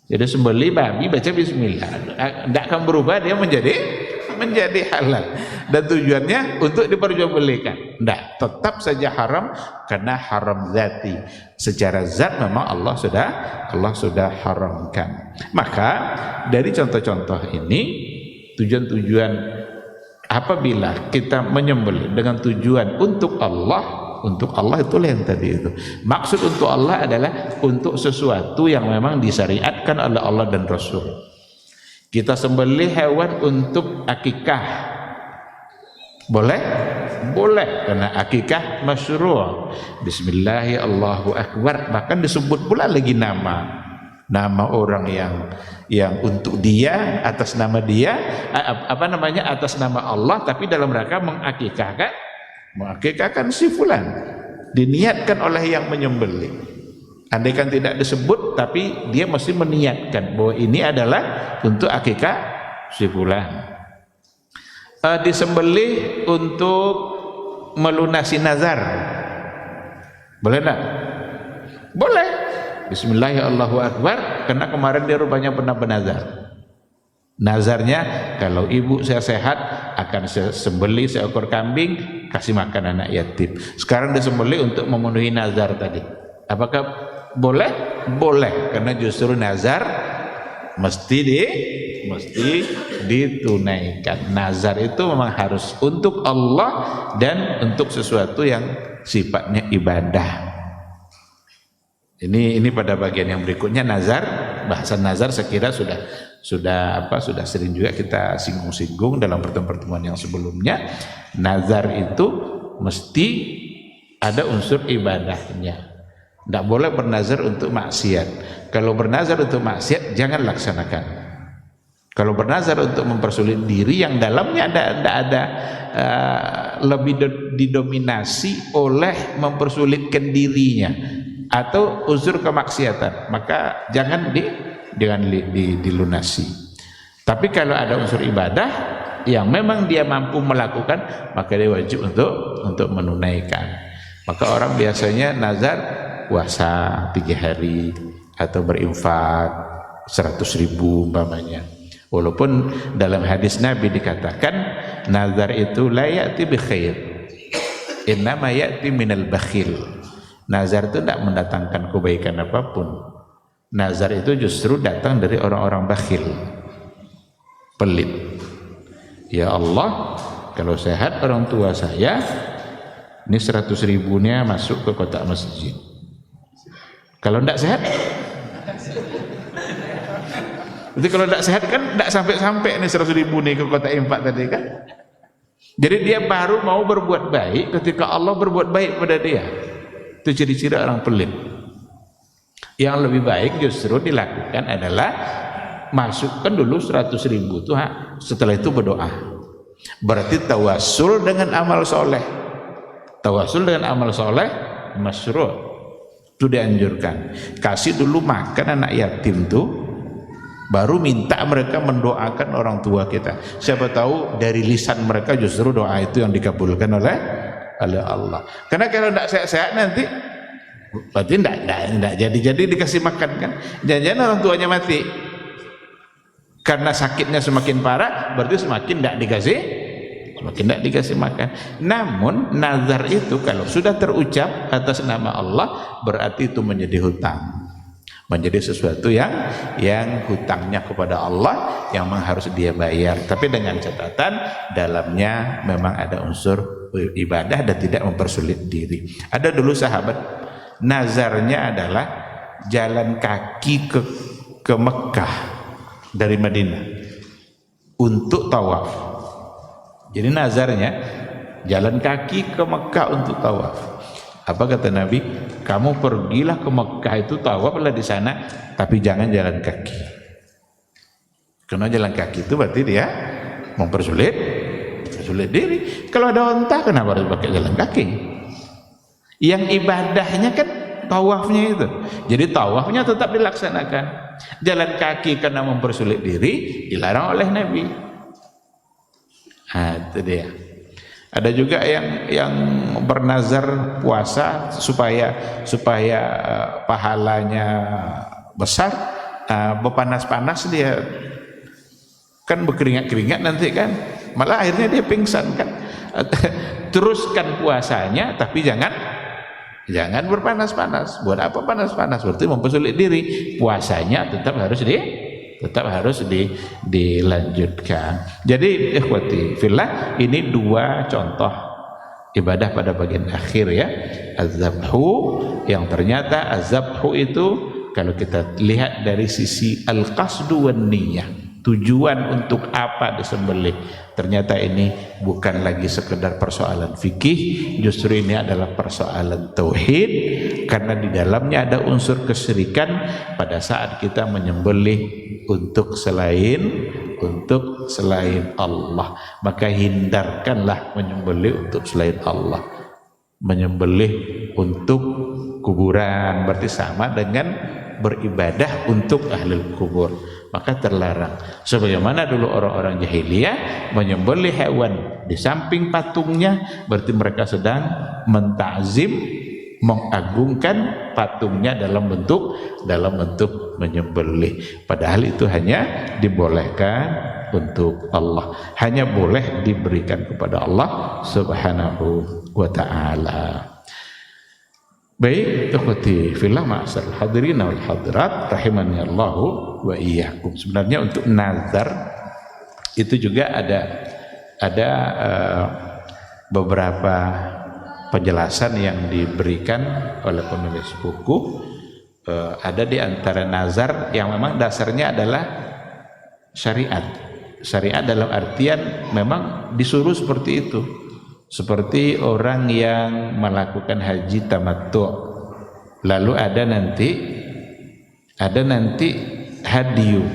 Jadi sembelih babi baca bismillah, tidak akan berubah dia menjadi halal, dan tujuannya untuk diperjualbelikan. Tidak, tetap saja haram, karena haram zati. Secara zat memang Allah sudah haramkan. Maka dari contoh-contoh ini, tujuan-tujuan apabila kita menyembelih dengan tujuan untuk Allah itulah yang tadi itu. Maksud untuk Allah adalah untuk sesuatu yang memang disyariatkan oleh Allah dan Rasul. Kita sembelih hewan untuk akikah, boleh? Boleh, karena akikah masyru'. Bismillah, Allahu Akbar, bahkan disebut pula lagi nama orang yang untuk dia, atas nama dia, atas nama Allah, tapi dalam rangka mengakikahkan si fulan, diniatkan oleh yang menyembelih. Andaikan tidak disebut, tapi dia mesti meniatkan bahwa ini adalah untuk akikah si fulan. Disembelih untuk melunasi nazar, boleh enggak? Boleh. Bismillahirrahmanirrahim, Allahu Akbar, karena kemarin dia rupanya pernah bernazar. Nazarnya, kalau ibu saya sehat akan saya sembelih seekor kambing, kasih makan anak yatim. Sekarang disembelih untuk memenuhi nazar tadi. Apakah boleh? Boleh, karena justru nazar mesti ditunaikan. Nazar itu memang harus untuk Allah dan untuk sesuatu yang sifatnya ibadah. Ini pada bagian yang berikutnya nazar. Bahasan nazar saya kira sudah sering juga kita singgung-singgung dalam pertemuan-pertemuan yang sebelumnya. Nazar itu mesti ada unsur ibadahnya. Tidak boleh bernazar untuk maksiat. Kalau bernazar untuk maksiat, jangan laksanakan. Kalau bernazar untuk mempersulit diri yang dalamnya ada lebih didominasi oleh mempersulitkan dirinya atau unsur kemaksiatan, maka jangan dilunasi. Tapi kalau ada unsur ibadah yang memang dia mampu melakukan, maka dia wajib untuk menunaikan. Maka orang biasanya nazar puasa 3 hari atau berinfak 100.000 umpamanya. Walaupun dalam hadis Nabi dikatakan nazar itu la ya'ti bi khair, innama ya'ti minal bakhil. Nazar itu tidak mendatangkan kebaikan apapun. Nazar itu justru datang dari orang-orang bakhil, pelit. Ya Allah, kalau sehat orang tua saya, ini 100.000-nya masuk ke kotak masjid. Kalau tidak sehat, jadi kalau tidak sehat kan tidak sampai nih 100.000 nih ke kotak infak tadi kan. Jadi dia baru mau berbuat baik ketika Allah berbuat baik pada dia. Itu ciri-ciri orang pelit. Yang lebih baik justru dilakukan adalah masukkan dulu 100.000 tuh, setelah itu berdoa. Berarti tawasul dengan amal soleh. Tawasul dengan amal soleh masyru', itu dianjurkan. Kasih dulu makan anak yatim tuh, baru minta mereka mendoakan orang tua kita. Siapa tahu dari lisan mereka justru doa itu yang dikabulkan oleh Allah. Karena kalau tidak sehat-sehat nanti berarti tidak jadi dikasih makan kan. Jangan-jangan orang tuanya mati karena sakitnya semakin parah, berarti semakin tidak dikasih makan. Namun nazar itu kalau sudah terucap atas nama Allah, berarti itu menjadi hutang, menjadi sesuatu yang hutangnya kepada Allah yang memang harus dia bayar. Tapi dengan catatan dalamnya memang ada unsur ibadah dan tidak mempersulit diri. Ada dulu sahabat nazarnya adalah jalan kaki ke Mekah dari Madinah untuk tawaf. Jadi nazarnya jalan kaki ke Mekah untuk tawaf. Apa kata Nabi? Kamu pergilah ke Mekah itu tawaflah di sana, tapi jangan jalan kaki. Karena jalan kaki itu berarti dia mempersulit diri. Kalau ada onta kenapa harus pakai jalan kaki? Yang ibadahnya kan tawafnya itu. Jadi tawafnya tetap dilaksanakan. Jalan kaki karena mempersulit diri dilarang oleh Nabi. Itu dia. Ada juga yang bernazar puasa supaya pahalanya besar, berpanas-panas dia kan berkeringat-keringat nanti kan, malah akhirnya dia pingsan kan. Teruskan puasanya tapi jangan berpanas-panas. Buat apa panas-panas? Berarti mempersulit diri. Puasanya tetap harus dilanjutkan. Jadi ikhwati fillah, ini dua contoh ibadah pada bagian akhir ya. Az-zabhu, yang ternyata az-zabhu itu kalau kita lihat dari sisi al-qasdu wan niyah, tujuan untuk apa disembelih, ternyata ini bukan lagi sekedar persoalan fikih, justru ini adalah persoalan tauhid, karena di dalamnya ada unsur kesyirikan pada saat kita menyembelih untuk selain Allah. Maka hindarkanlah menyembelih untuk selain Allah. Menyembelih untuk kuburan berarti sama dengan beribadah untuk ahli kubur, maka terlarang. Sebagaimana dulu orang-orang jahiliyah menyembelih hewan di samping patungnya, berarti mereka sedang mentakzim, mengagungkan patungnya dalam bentuk menyembelih. Padahal itu hanya dibolehkan untuk Allah, hanya boleh diberikan kepada Allah Subhanahu wa ta'ala. Baik, ikhwati fillah, ma'asal hadirin wal hadirat rahimani Allah wa iyyakum. Sebenarnya untuk nazar itu juga ada beberapa penjelasan yang diberikan oleh penulis buku. Ada di antara nazar yang memang dasarnya adalah syariat. Syariat dalam artian memang disuruh seperti itu. Seperti orang yang melakukan haji tamattu', lalu ada nanti hadiyu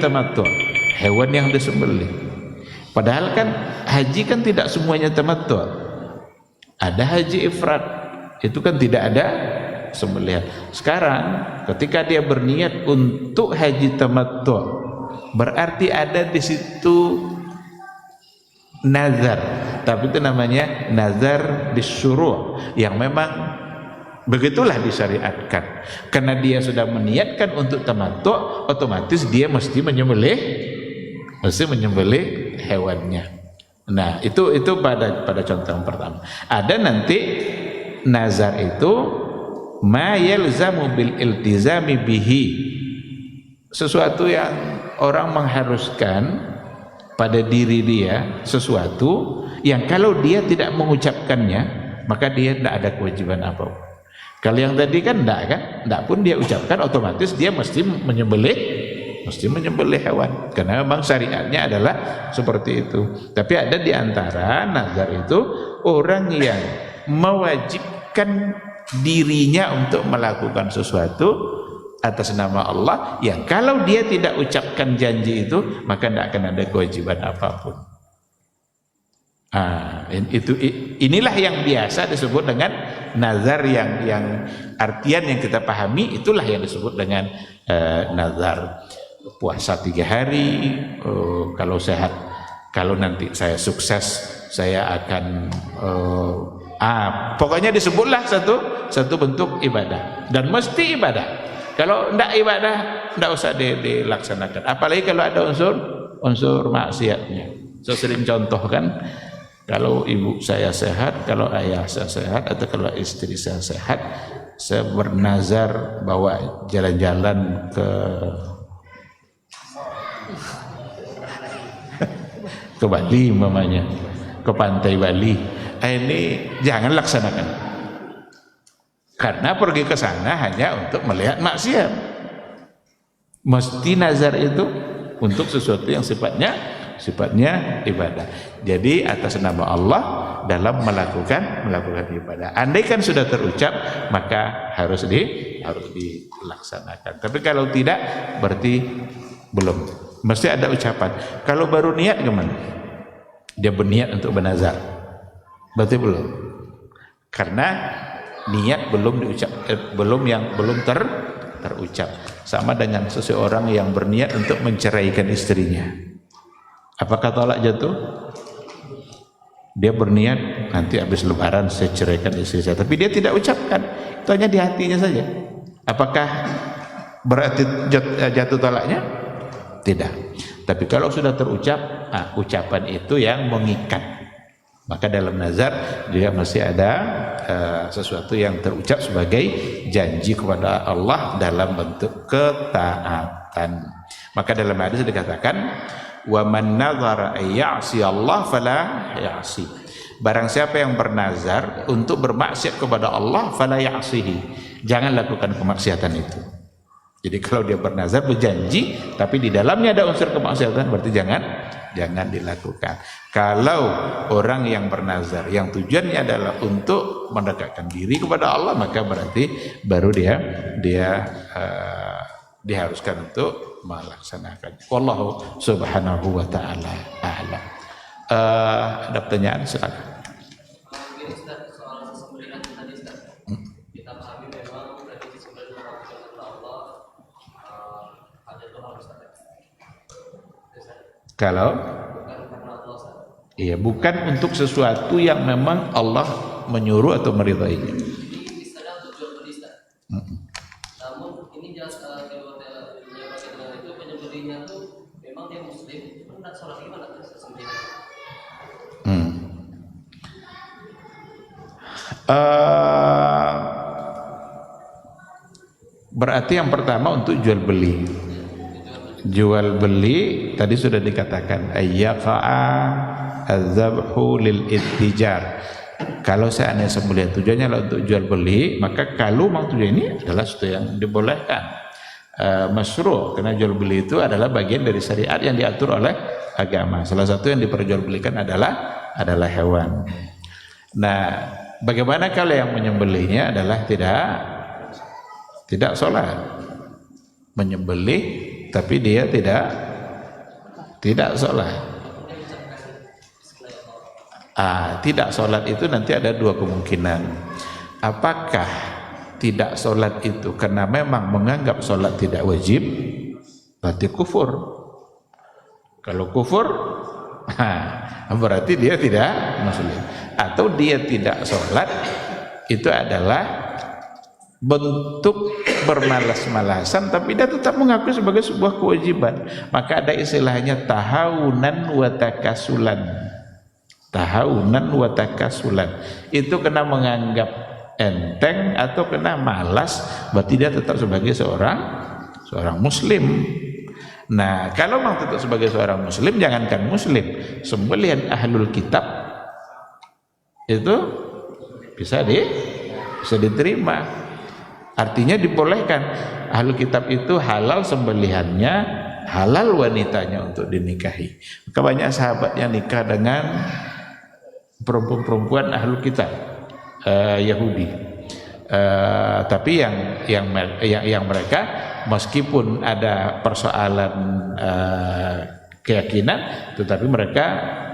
tamattu', hewan yang disembelih. Padahal kan haji kan tidak semuanya tamattu', ada haji ifrad, itu kan tidak ada sembelihan. Sekarang ketika dia berniat untuk haji tamattu', berarti ada di situ nazar, tapi itu namanya nazar bisyuru', yang memang begitulah disyariatkan. Karena dia sudah meniatkan untuk tamattu', otomatis dia mesti menyembelih hewannya. Nah, itu pada contoh yang pertama. Ada nanti nazar itu ma yalzamu bil iltizami bihi, sesuatu yang orang mengharuskan pada diri dia, sesuatu yang kalau dia tidak mengucapkannya maka dia tidak ada kewajiban apa. Kalau yang tadi kan tidak pun dia ucapkan, otomatis dia mesti menyembelih hewan, karena memang syariatnya adalah seperti itu. Tapi ada di antara nazar itu orang yang mewajibkan dirinya untuk melakukan sesuatu atas nama Allah yang kalau dia tidak ucapkan janji itu maka tidak akan ada kewajiban apapun. Inilah yang biasa disebut dengan nazar, yang artian yang kita pahami itulah yang disebut dengan nazar. Puasa 3 hari, kalau sehat, kalau nanti saya sukses saya akan pokoknya disebutlah satu bentuk ibadah dan mesti ibadah. Kalau tidak ibadah tidak usah dilaksanakan, apalagi kalau ada unsur maksiatnya. Saya sering contohkan, kalau ibu saya sehat, kalau ayah saya sehat, atau kalau istri saya sehat, saya bernazar bawa jalan-jalan ke Bali mamanya, ke pantai Bali. Ini jangan laksanakan, karena pergi ke sana hanya untuk melihat maksiat. Mesti nazar itu untuk sesuatu yang sifatnya ibadah. Jadi atas nama Allah dalam melakukan ibadah. Andai kan sudah terucap maka harus dilaksanakan. Tapi kalau tidak berarti belum. Mesti ada ucapan. Kalau baru niat gimana? Dia berniat untuk bernazar, berarti belum. Karena niat belum diucap, belum terucap. Sama dengan seseorang yang berniat untuk menceraikan istrinya. Apakah talak jatuh? Dia berniat nanti habis lebaran saya ceraikan istri saya, tapi dia tidak ucapkan, itu hanya di hatinya saja. Apakah berarti jatuh talaknya? Tidak. Tapi kalau sudah terucap, ucapan itu yang mengikat. Maka dalam nazar juga masih ada sesuatu yang terucap sebagai janji kepada Allah dalam bentuk ketaatan. Maka dalam hadis dikatakan, wa man nazara ay ya'si Allah fala ya'si. Barang siapa yang bernazar untuk bermaksiat kepada Allah fala ya'sihi, jangan lakukan kemaksiatan itu. Jadi kalau dia bernazar, berjanji tapi di dalamnya ada unsur kemaksiatan, berarti jangan dilakukan. Kalau orang yang bernazar yang tujuannya adalah untuk mendekatkan diri kepada Allah, maka berarti baru dia diharuskan untuk melaksanakannya. Wallahu subhanahu wa ta'ala a'lam. Ada pertanyaan? Silakan. Kalau iya, bukan untuk sesuatu yang memang Allah menyuruh atau meridainya. Namun ini jelas kedua itu penyembelihnya tuh memang dia muslim, cuma tidak sholat gimana sesungguhnya? Berarti yang pertama untuk jual beli. Jual beli tadi sudah dikatakan ayyaqa az-zabhu lil ittijar. Kalau seandainya sembelih tujuannya adalah untuk jual beli, maka kalau memang tujuan ini adalah sesuatu yang dibolehkan, masyru', karena jual beli itu adalah bagian dari syariat yang diatur oleh agama. Salah satu yang diperjualbelikan adalah hewan. Nah, bagaimana kalau yang menyembelihnya adalah tidak sholat, menyembelih tapi dia tidak sholat. Tidak sholat itu nanti ada dua kemungkinan. Apakah tidak sholat itu karena memang menganggap sholat tidak wajib, berarti kufur. Kalau kufur, berarti dia tidak muslim. Atau dia tidak sholat itu adalah bentuk bermalas-malasan, tapi dia tetap mengakui sebagai sebuah kewajiban. Maka ada istilahnya tahawunan wa takasulan. Tahawunan wa takasulan. Itu kena menganggap enteng atau kena malas, berarti dia tetap sebagai seorang muslim. Nah, kalau memang tetap sebagai seorang muslim, jangankan muslim, sembelihan ahlul kitab itu bisa diterima. Artinya dibolehkan. Ahlul kitab itu halal sembelihannya, halal wanitanya untuk dinikahi. Maka banyak sahabat yang nikah dengan perempuan-perempuan ahlul kitab Yahudi. Tapi yang mereka meskipun ada persoalan keyakinan, tetapi mereka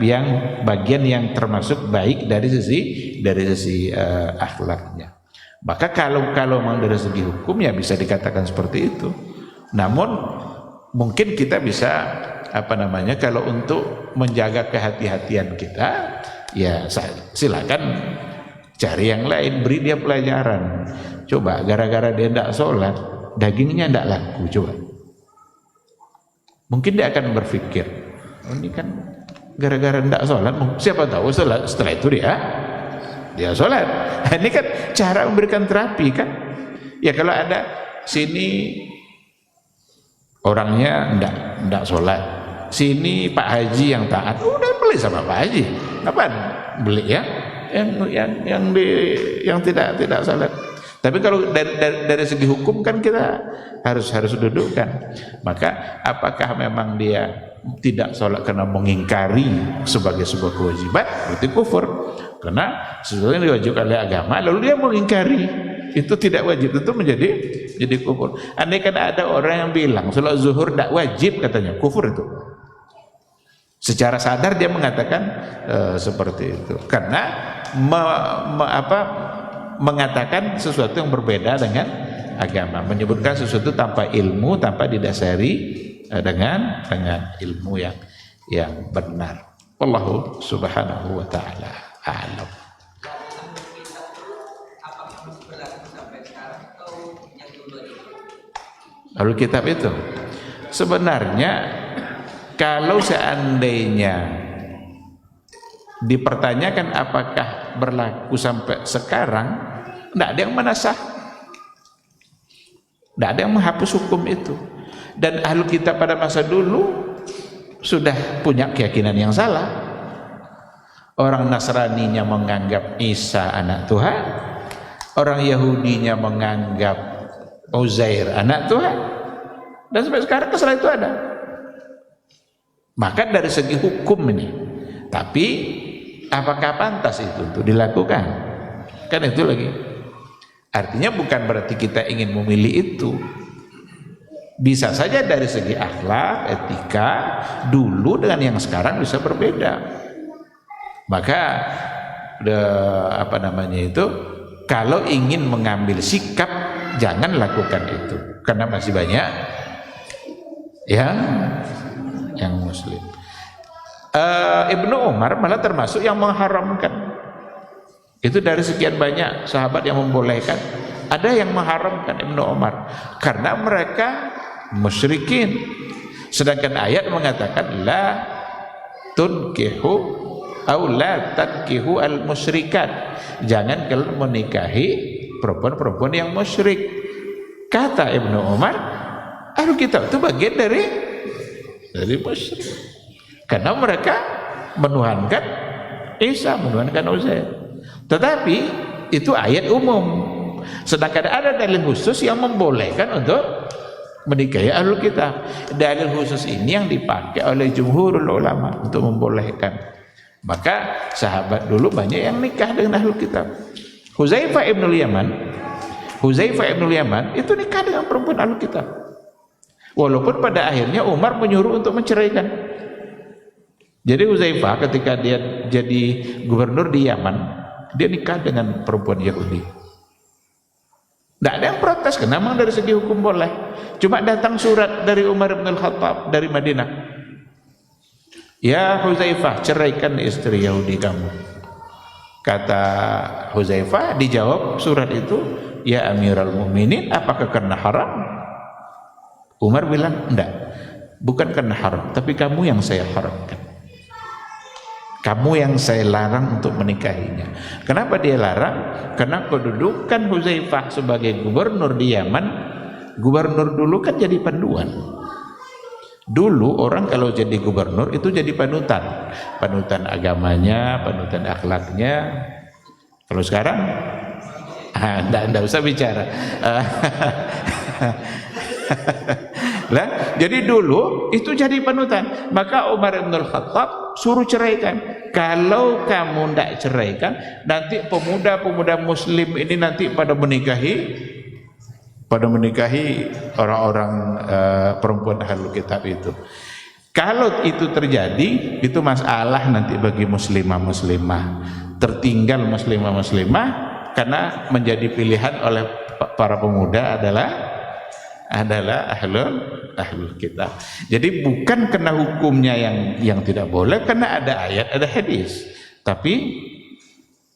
yang bagian yang termasuk baik dari sisi akhlaknya. Maka kalau memang dari segi hukum ya bisa dikatakan seperti itu. Namun mungkin kita bisa kalau untuk menjaga kehati-hatian kita, ya silakan cari yang lain, beri dia pelajaran. Coba gara-gara dia tidak sholat, dagingnya tidak laku, coba. Mungkin dia akan berpikir, ini kan gara-gara tidak sholat, siapa tahu setelah itu dia sholat. Ini kan cara memberikan terapi kan. Ya kalau ada sini orangnya tidak sholat, sini Pak Haji yang taat, udah beli sama Pak Haji. Apa beli ya? Yang tidak sholat. Tapi kalau dari segi hukum kan kita harus dudukkan. Maka apakah memang dia tidak sholat karena mengingkari sebagai sebuah kewajiban, berarti kufur. Karena sesuatu yang diwajibkan oleh agama lalu dia mengingkari, itu tidak wajib, itu menjadi kufur. Andai kan ada orang yang bilang sholat zuhur tidak wajib, katanya kufur itu. Secara sadar dia mengatakan seperti itu karena mengatakan sesuatu yang berbeda dengan agama, menyebutkan sesuatu tanpa ilmu, tanpa didasari dengan ilmu yang benar. Wallahu subhanahu wa ta'ala a'lam. Alul kitab itu sebenarnya kalau seandainya dipertanyakan apakah berlaku sampai sekarang, tidak ada yang menasah, tidak ada yang menghapus hukum itu. Dan ahlu kitab pada masa dulu sudah punya keyakinan yang salah. Orang Nasraninya menganggap Isa anak Tuhan, orang Yahudinya menganggap Uzair anak Tuhan, dan sampai sekarang kesalahan itu ada. Maka dari segi hukum ini, tapi apakah pantas itu untuk dilakukan? Kan itu lagi. Artinya bukan berarti kita ingin memilih itu. Bisa saja dari segi akhlak, etika dulu dengan yang sekarang bisa berbeda. Maka kalau ingin mengambil sikap, jangan lakukan itu, karena masih banyak yang muslim. Ibnu Umar malah termasuk yang mengharamkan. Itu dari sekian banyak sahabat yang membolehkan, ada yang mengharamkan Ibnu Umar karena mereka musyrikin. Sedangkan ayat mengatakan la tunkihu au la tankihu al musyrikat, jangan kalian menikahi perempuan-perempuan yang musyrik. Kata Ibnu Umar, ahlu kitab itu bagian dari musyrik karena mereka menuhankan Isa, menuhankan Uzair. Tetapi itu ayat umum. Sedangkan ada dalil khusus yang membolehkan untuk menikahi ahlul kitab. Dalil khusus ini yang dipakai oleh jumhurul ulama untuk membolehkan. Maka sahabat dulu banyak yang nikah dengan ahlul kitab. Huzaifah ibnul Yaman itu nikah dengan perempuan ahlul kitab. Walaupun pada akhirnya Umar menyuruh untuk menceraikan. Jadi Huzaifah ketika dia jadi gubernur di Yaman, dia nikah dengan perempuan Yahudi. Tidak ada yang protes, karena memang dari segi hukum boleh. Cuma datang surat dari Umar bin Khattab dari Madinah. Ya Huzaifah, ceraikan istri Yahudi kamu. Kata Huzaifah, dijawab surat itu, ya Amirul Mukminin, apakah karena haram? Umar bilang, enggak, bukan karena haram, tapi kamu yang saya haramkan. Kamu yang saya larang untuk menikahinya. Kenapa dia larang? Karena kedudukan Huzaifah sebagai gubernur di Yaman, gubernur dulu kan jadi panduan. Dulu orang kalau jadi gubernur itu jadi panutan agamanya, panutan akhlaknya. Kalau sekarang, enggak usah bicara. Lah, jadi dulu itu jadi panutan. Maka Umar bin Khattab suruh ceraikan. Kalau kamu tidak ceraikan, nanti pemuda-pemuda muslim ini nanti pada menikahi orang-orang perempuan ahlul kitab itu. Kalau itu terjadi, itu masalah nanti bagi muslimah-muslimah. Tertinggal muslimah-muslimah karena menjadi pilihan oleh para pemuda adalah ahlul kitab. Jadi bukan kena hukumnya yang tidak boleh, karena ada ayat, ada hadis. Tapi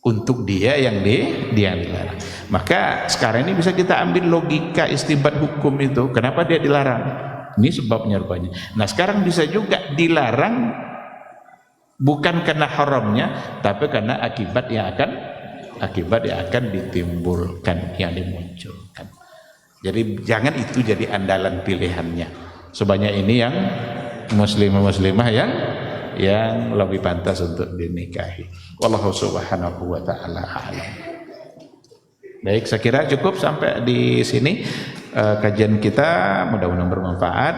untuk dia yang dilarang. Maka sekarang ini bisa kita ambil logika istinbat hukum itu. Kenapa dia dilarang? Ini sebabnya rupanya. Nah sekarang bisa juga dilarang bukan karena haramnya, tapi karena akibat yang akan ditimbulkan, yang dimunculkan. Jadi jangan itu jadi andalan pilihannya. Sebanyak ini yang muslimah yang lebih pantas untuk dinikahi. Wallahu subhanahu wa ta'ala a'lam. Baik, saya kira cukup sampai di sini kajian kita, mudah-mudahan bermanfaat.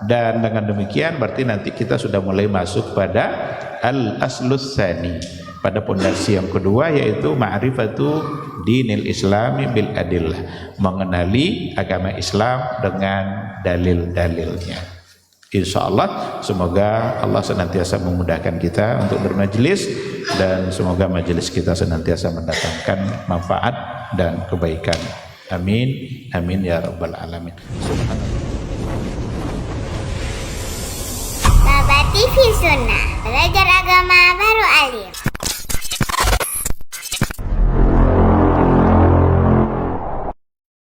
Dan dengan demikian berarti nanti kita sudah mulai masuk pada al-aslus tsani, pada pondasi yang kedua, yaitu ma'rifatu dinil islami bil adillah, mengenali agama Islam dengan dalil-dalilnya. Insyaallah, semoga Allah senantiasa memudahkan kita untuk bermajelis, dan semoga majelis kita senantiasa mendatangkan manfaat dan kebaikan. Amin, amin ya rabbal alamin. Baba TV Sunnah, belajar agama baru alim.